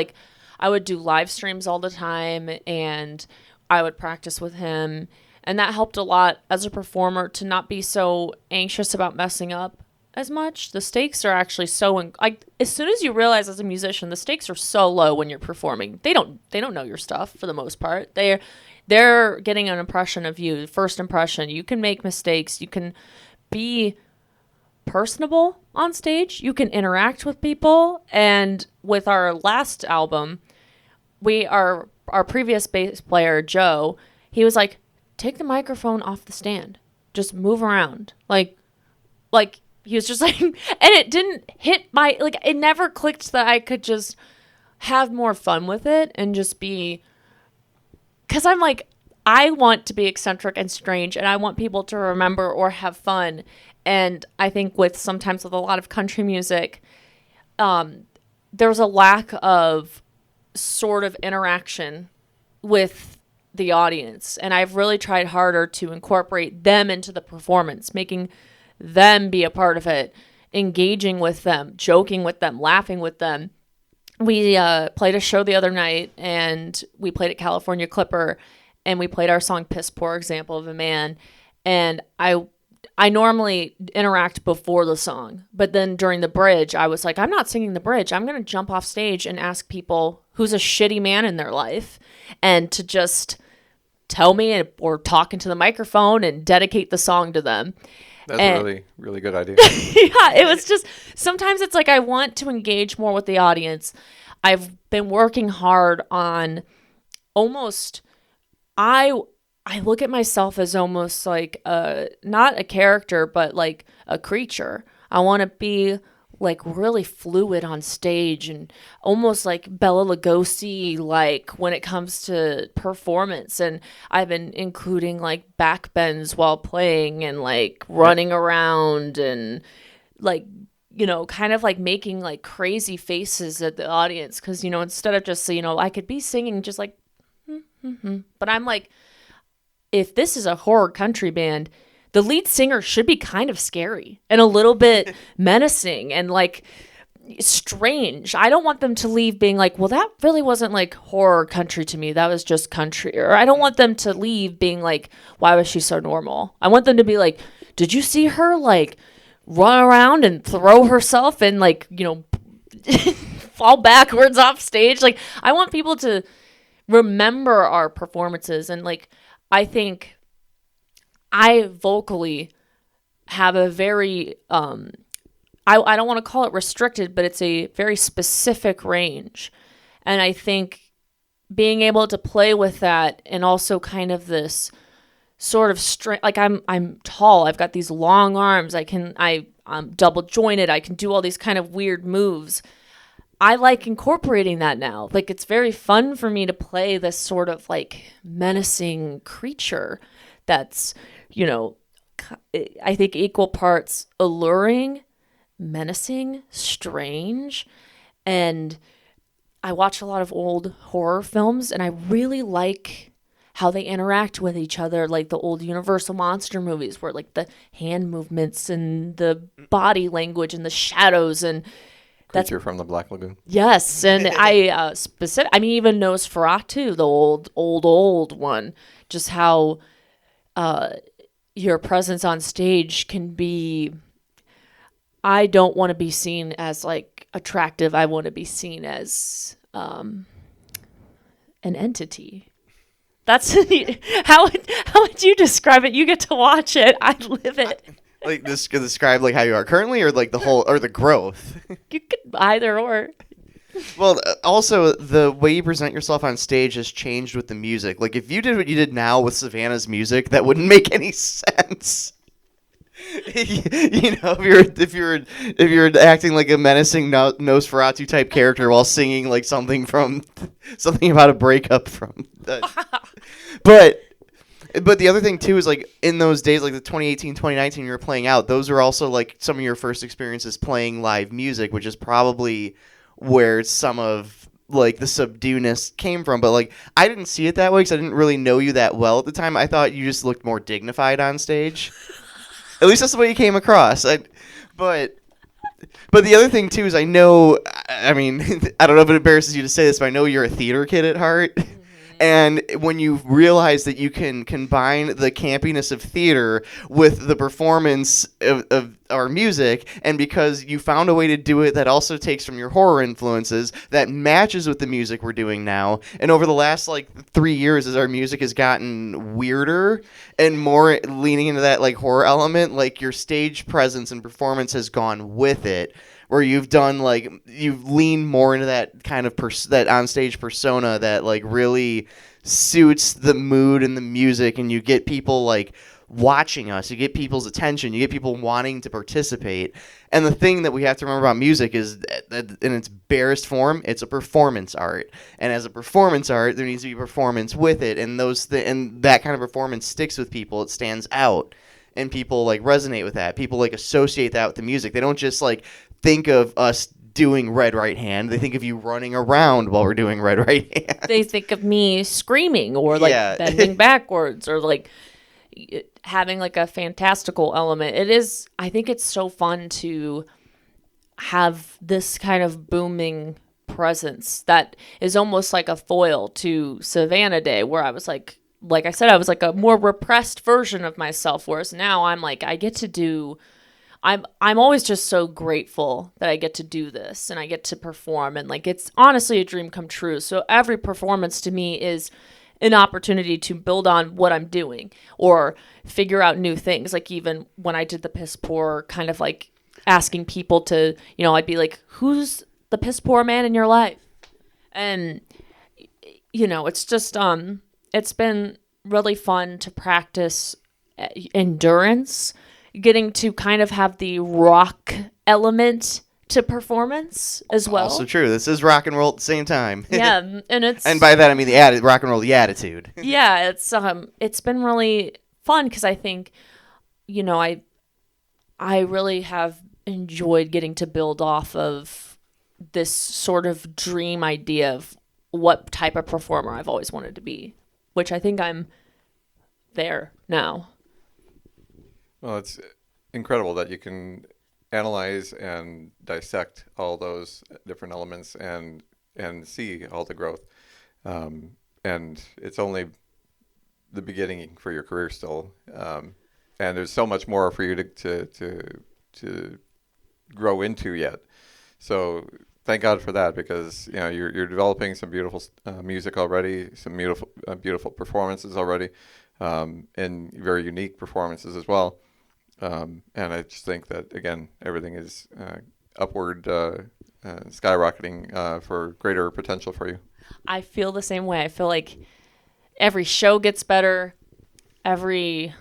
I would do live streams all the time, and I would practice with him. And that helped a lot as a performer to not be so anxious about messing up as much. The stakes are actually as soon as you realize as a musician, the stakes are so low when you're performing. They don't know your stuff for the most part. They're getting an impression of you, first impression. You can make mistakes. You can be personable on stage. You can interact with people. And with our last album, our previous bass player, Joe, he was like, take the microphone off the stand. Just move around. He was just and it didn't hit it never clicked that I could just have more fun with it and just be, because I want to be eccentric and strange, and I want people to remember or have fun. And I think sometimes with a lot of country music, there's a lack of sort of interaction with the audience. And I've really tried harder to incorporate them into the performance, making them be a part of it, engaging with them, joking with them, laughing with them. We played a show the other night, and we played at California Clipper, and we played our song Piss Poor Example of a Man. And I normally interact before the song, but then during the bridge, I was like, I'm not singing the bridge. I'm going to jump off stage and ask people who's a shitty man in their life and to just tell me or talk into the microphone and dedicate the song to them. That's a really, really good idea. Yeah, it was just, sometimes it's like I want to engage more with the audience. I've been working hard on almost, I look at myself as almost like not a character, but like a creature. I want to be like really fluid on stage and almost like Bela Lugosi, like when it comes to performance. And I've been including like back bends while playing and like running around and like, kind of like making like crazy faces at the audience. Cause, instead of just, I could be singing just like, but I'm like, if this is a horror country band, the lead singer should be kind of scary and a little bit menacing and like strange. I don't want them to leave being like, well, that really wasn't like horror country to me. That was just country. Or I don't want them to leave being like, why was she so normal? I want them to be like, did you see her like run around and throw herself and like, fall backwards off stage? Like, I want people to remember our performances. And like, I think I vocally have a very, I don't want to call it restricted, but it's a very specific range. And I think being able to play with that and also kind of this sort of strength, like I'm tall, I've got these long arms, I'm double jointed, I can do all these kind of weird moves. I like incorporating that now. Like, it's very fun for me to play this sort of like menacing creature that's, I think equal parts alluring, menacing, strange. And I watch a lot of old horror films, and I really like how they interact with each other, like the old Universal monster movies where like the hand movements and the body language and the shadows and Creature from the Black Lagoon. Yes, and even Nosferatu, the old one, just how your presence on stage can be. I don't want to be seen as like attractive. I want to be seen as an entity. That's how would you describe it? You get to watch it. I live it. Like this could describe like how you are currently, or like the whole, or the growth. You could either or. Well, also the way you present yourself on stage has changed with the music. Like if you did what you did now with Savannah's music, that wouldn't make any sense. If you're acting like a menacing Nosferatu type character while singing like something about a breakup from. But the other thing, too, is, like, in those days, like, the 2018, 2019, you were playing out, those are also, like, some of your first experiences playing live music, which is probably where some of, like, the subdueness came from. But, like, I didn't see it that way because I didn't really know you that well at the time. I thought you just looked more dignified on stage. At least that's the way you came across. But the other thing, too, is I know, I mean, I don't know if it embarrasses you to say this, but I know you're a theater kid at heart. And when you realize that you can combine the campiness of theater with the performance of our music, and because you found a way to do it that also takes from your horror influences, that matches with the music we're doing now, and over the last, 3 years, as our music has gotten weirder and more leaning into that, horror element, your stage presence and performance has gone with it. Where you've done, you've leaned more into that kind of that on-stage persona that, really suits the mood and the music, and you get people, watching us. You get people's attention. You get people wanting to participate. And the thing that we have to remember about music is that in its barest form, it's a performance art. And as a performance art, there needs to be performance with it, and and that kind of performance sticks with people. It stands out. and people like resonate with that. People like associate that with the music. They don't just like think of us doing Red Right Hand. They think of you running around while we're doing Red Right Hand. They think of me screaming or like Yeah. bending backwards or like having like a fantastical element. I think it's so fun to have this kind of booming presence that is almost like a foil to Savannah Day, where I was like I said, I was like a more repressed version of myself, whereas now I'm like, I get to do, I'm always just so grateful that I get to do this and I get to perform, and like it's honestly a dream come true. So every performance to me is an opportunity to build on what I'm doing or figure out new things. Like even when I did the piss poor, kind of like asking people to, I'd be like, who's the piss poor man in your life? And it's just it's been really fun to practice endurance, getting to kind of have the rock element to performance as well. Also true. This is rock and roll at the same time. Yeah, and it's and by that I mean the rock and roll, the attitude. Yeah, it's been really fun because I think, I really have enjoyed getting to build off of this sort of dream idea of what type of performer I've always wanted to be, which I think I'm there now. Well, it's incredible that you can analyze and dissect all those different elements and see all the growth. And it's only the beginning for your career still. And there's so much more for you to grow into yet. So thank God for that, because you're developing some beautiful music already, some beautiful performances already, and very unique performances as well. And I just think that again, everything is upward, skyrocketing for greater potential for you. I feel the same way. I feel like every show gets better, every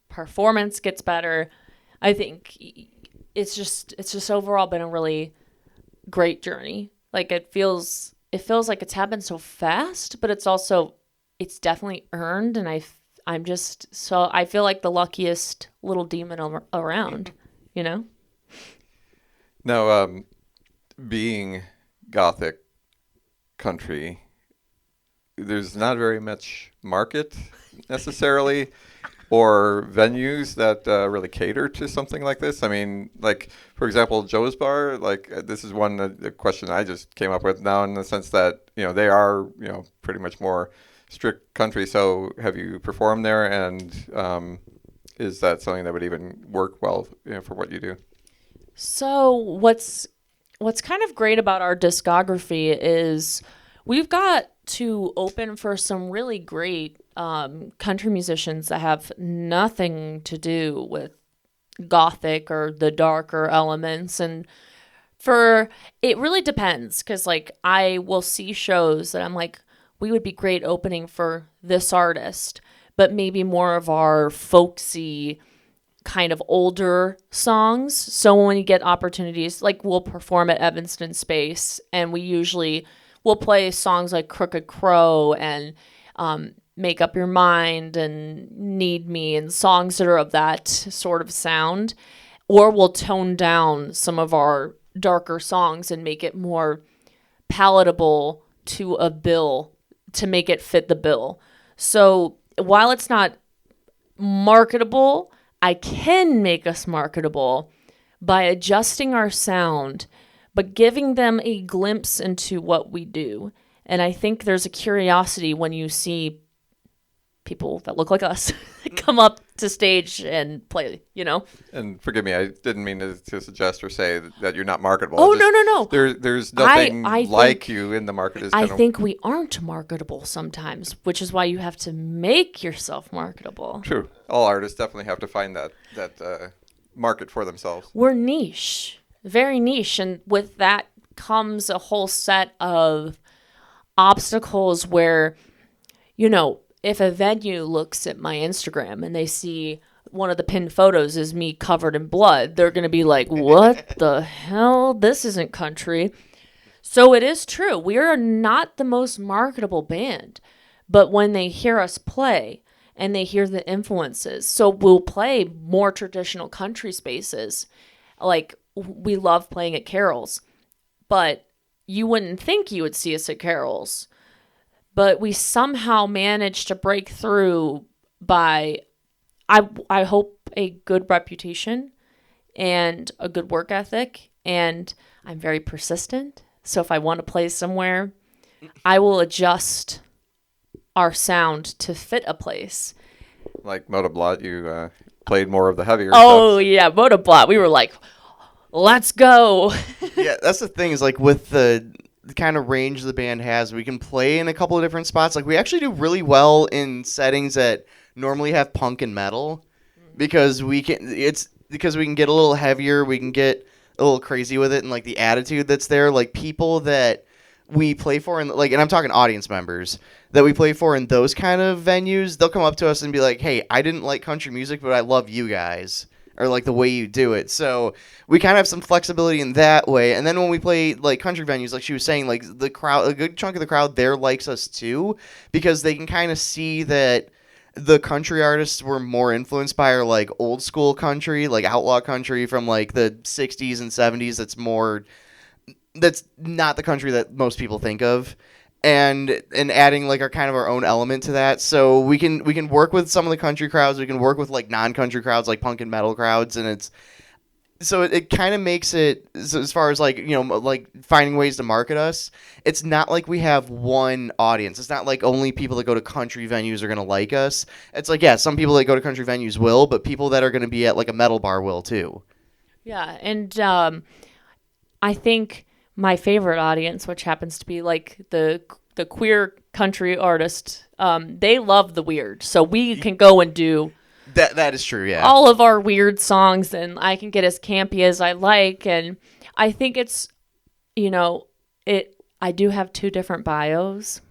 performance gets better. I think it's just overall been a really great journey. Like it feels like it's happened so fast, but it's definitely earned, and I feel like the luckiest little demon around, Now, being Gothic country, there's not very much market necessarily or venues that really cater to something like this. I mean, like, for example, Joe's Bar, like, this is the question I just came up with now, in the sense that, they are, pretty much more strict country. So have you performed there, and is that something that would even work well, for what you do? So what's kind of great about our discography is we've got to open for some really great country musicians that have nothing to do with Gothic or the darker elements. And it really depends, because like I will see shows that I'm like, we would be great opening for this artist, but maybe more of our folksy kind of older songs. So when we get opportunities, like we'll perform at Evanston Space, and we'll play songs like Crooked Crow and Make Up Your Mind and Need Me, and songs that are of that sort of sound. Or we'll tone down some of our darker songs and make it more palatable to a bill, to make it fit the bill. So while it's not marketable, I can make us marketable by adjusting our sound, but giving them a glimpse into what we do. And I think there's a curiosity when you see people that look like us come up to stage and play, And forgive me, I didn't mean to suggest or say that you're not marketable. Oh, no. There's nothing I like think, you in the market. I think we aren't marketable sometimes, which is why you have to make yourself marketable. True. All artists definitely have to find that market for themselves. We're niche, very niche. And with that comes a whole set of obstacles where, if a venue looks at my Instagram and they see one of the pinned photos is me covered in blood, they're going to be like, what the hell? This isn't country. So it is true. We are not the most marketable band. But when they hear us play and they hear the influences. So we'll play more traditional country spaces. Like, we love playing at Carol's, but you wouldn't think you would see us at Carol's. But we somehow managed to break through by, I hope, a good reputation and a good work ethic. And I'm very persistent. So if I want to play somewhere, I will adjust our sound to fit a place. Like Motoblot, you played more of the heavier Oh, stuff. yeah, Motoblot. We were like, let's go. Yeah, that's the thing is like with the kind of range the band has, we can play in a couple of different spots. Like we actually do really well in settings that normally have punk and metal because we can get a little heavier, we can get a little crazy with it, and like the attitude that's there, like people that we play for, and I'm talking audience members that we play for in those kind of venues, they'll come up to us and be like, hey, I didn't like country music, but I love you guys, or like the way you do it. So we kind of have some flexibility in that way. And then when we play like country venues, like she was saying, like the crowd, a good chunk of the crowd there likes us too, because they can kind of see that the country artists were more influenced by our like old school country, like outlaw country from like the 60s and 70s. That's not the country that most people think of, and adding like our own element to that. So we can work with some of the country crowds, we can work with like non-country crowds, like punk and metal crowds, and it kind of makes it, so as far as like, like finding ways to market us, it's not like we have one audience. It's not like only people that go to country venues are going to like us. It's like, yeah, some people that go to country venues will, but people that are going to be at like a metal bar will too. Yeah, and I think my favorite audience, which happens to be like the queer country artist, they love the weird. So we can go and do that is true, yeah. all of our weird songs, and I can get as campy as I like. And I think it's, I do have two different bios.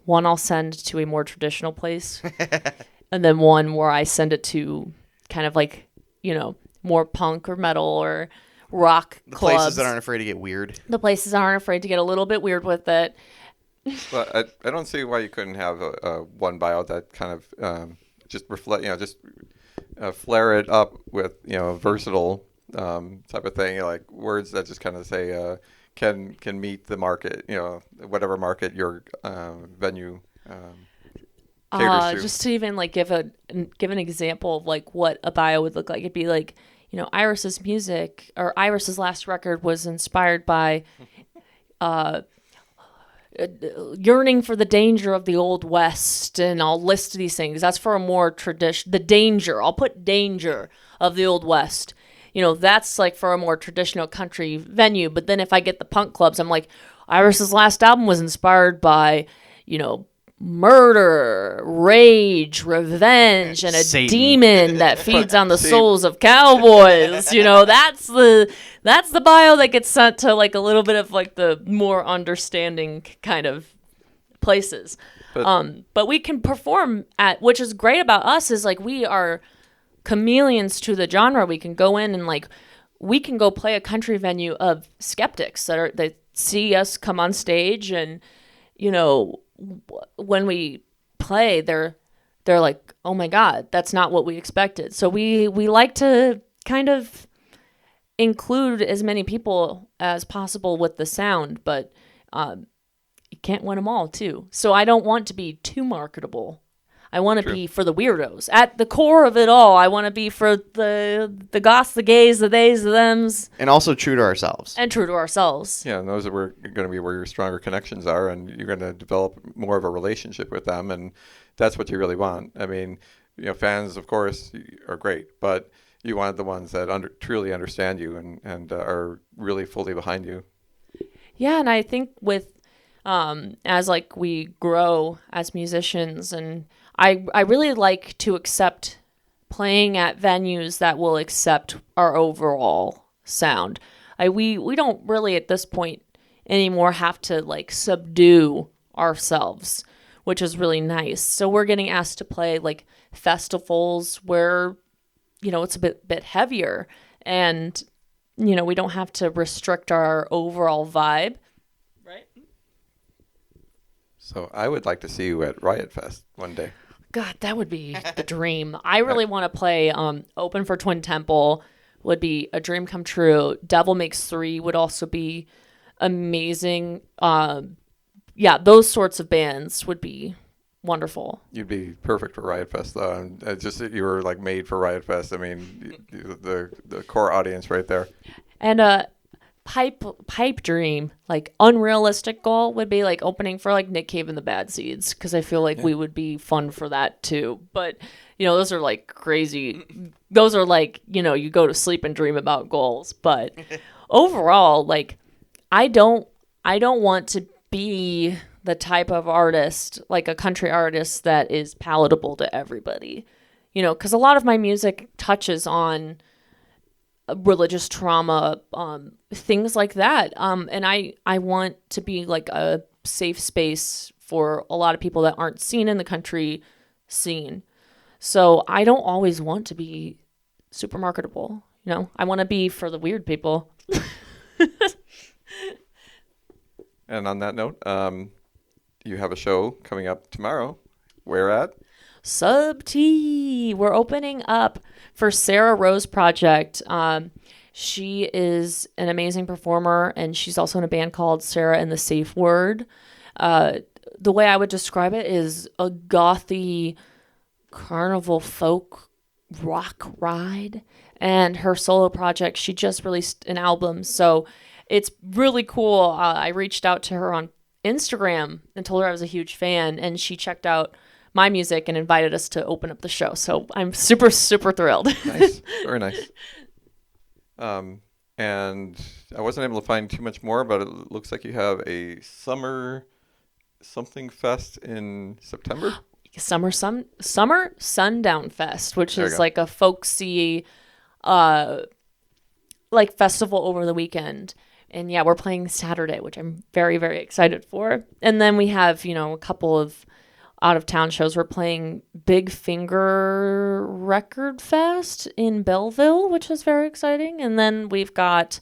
One I'll send to a more traditional place, and then one where I send it to kind of like, more punk or metal or rock The clubs. places that aren't afraid to get weird. The places aren't afraid to get a little bit weird with it. But I don't see why you couldn't have a one bio that kind of just reflect, flare it up with, versatile type of thing, like words that just kind of say can meet the market, whatever market your venue caters to. Just to even like give an example of like what a bio would look like, it'd be like, Iris's music, or Iris's last record was inspired by yearning for the danger of the Old West, and I'll list these things. That's for a more the danger. I'll put danger of the Old West. That's like for a more traditional country venue. But then if I get the punk clubs, I'm like, Iris's last album was inspired by, murder, rage, revenge, and a Satan. demon that feeds on the souls of cowboys. That's the bio that gets sent to like a little bit of like the more understanding kind of places. But we can perform which is great about us, is like we are chameleons to the genre. We can go in and like we can go play a country venue of skeptics that see us come on stage, and when we play, they're like, oh my God, that's not what we expected. So we like to kind of include as many people as possible with the sound, but you can't win them all too. So I don't want to be too marketable. I want to be for the weirdos. At the core of it all, I want to be for the goths, the gays, the theys, the thems. And also true to ourselves. And true to ourselves. Yeah, and those are going to be where your stronger connections are, and you're going to develop more of a relationship with them, and that's what you really want. I mean, fans, of course, are great, but you want the ones that truly understand you and are really fully behind you. Yeah, and I think with as like we grow as musicians, and I really like to accept playing at venues that will accept our overall sound. We don't really at this point anymore have to like subdue ourselves, which is really nice. So we're getting asked to play like festivals where it's a bit heavier, and we don't have to restrict our overall vibe. Right. So I would like to see you at Riot Fest one day. God, that would be the dream. I really want to play open for Twin Temple. Would be a dream come true. Devil Makes 3 would also be amazing. Yeah, those sorts of bands would be wonderful. You'd be perfect for Riot Fest, though. And just that you were like made for Riot Fest. I mean, the core audience right there. And pipe dream, like unrealistic goal would be like opening for like Nick Cave and the Bad Seeds, because I feel like we would be fun for that too. But those are like crazy. Those are like you go to sleep and dream about goals. But overall, like I don't want to be the type of artist, like a country artist, that is palatable to everybody. Because a lot of my music touches on religious trauma, things like that. And I want to be like a safe space for a lot of people that aren't seen in the country scene. So I don't always want to be super marketable. I want to be for the weird people. And on that note, you have a show coming up tomorrow. Where at? Sub T. We're opening up for Sarah Rose Project. She is an amazing performer, and she's also in a band called Sarah and the Safe Word. The way I would describe it is a gothy carnival folk rock ride. And her solo project, she just released an album, so it's really cool. I reached out to her on Instagram and told her I was a huge fan, and she checked out my music and invited us to open up the show. So I'm super, super thrilled. Nice. Very nice. And I wasn't able to find too much more, but it looks like you have a summer something fest in September. Summer Sundown Fest, which There you is go. like a folksy like festival over the weekend. And yeah, we're playing Saturday, which I'm very, very excited for. And then we have, a couple of out of town shows. We're playing Big Finger Record Fest in Belleville, which is very exciting. And then we've got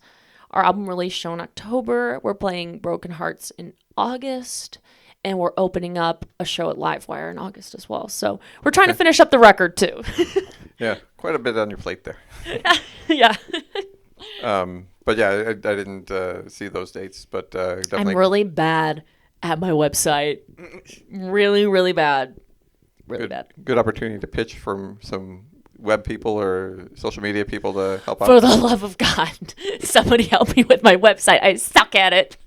our album release show in October. We're playing Broken Hearts in August. And we're opening up a show at Livewire in August as well. So we're trying to finish up the record too. Yeah, quite a bit on your plate there. Yeah. But yeah, I didn't see those dates, but definitely. I'm really bad at my website. Really, really bad. Really bad. Good opportunity to pitch from some web people or social media people to help out. For the love of God, somebody help me with my website. I suck at it.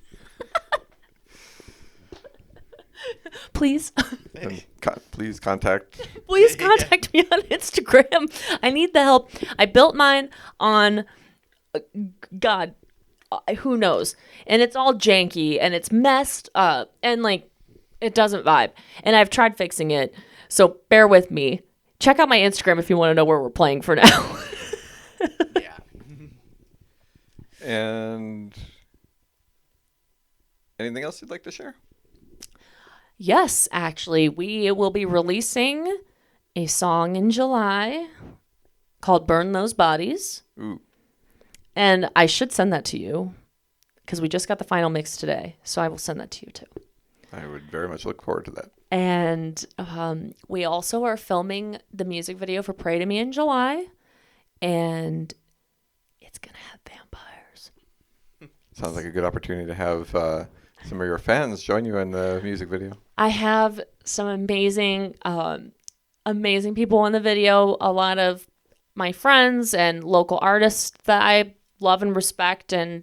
Please. And please contact. Please contact me on Instagram. I need the help. I built mine on God, who knows? And it's all janky and it's messed up and like it doesn't vibe. And I've tried fixing it. So bear with me. Check out my Instagram if you want to know where we're playing for now. Yeah. And anything else you'd like to share? Yes, actually, we will be releasing a song in July called Burn Those Bodies. Ooh. And I should send that to you because we just got the final mix today. So I will send that to you too. I would very much look forward to that. And we also are filming the music video for Pray to Me in July. And it's going to have vampires. Sounds like a good opportunity to have some of your fans join you in the music video. I have some amazing people in the video. A lot of my friends and local artists that I love and respect. And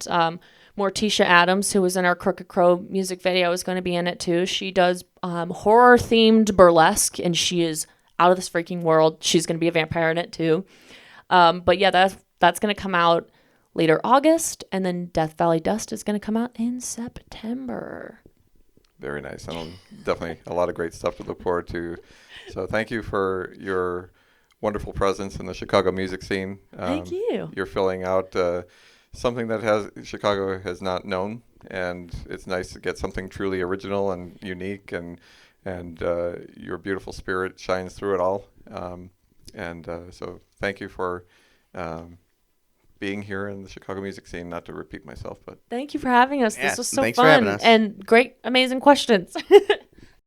Morticia Adams, who was in our Crooked Crow music video, is going to be in it too. She does horror-themed burlesque, and she is out of this freaking world. She's going to be a vampire in it too. But yeah, that's going to come out later August, and then Death Valley Dust is going to come out in September. Very nice. And definitely a lot of great stuff to look forward to. So thank you for your wonderful presence in the Chicago music scene. Thank you. You're filling out something that Chicago has not known, and it's nice to get something truly original and unique, and your beautiful spirit shines through it all. So thank you for being here in the Chicago music scene. Not to repeat myself, but Thank you for having us. Yeah, This was so thanks for having fun us. and great, amazing questions.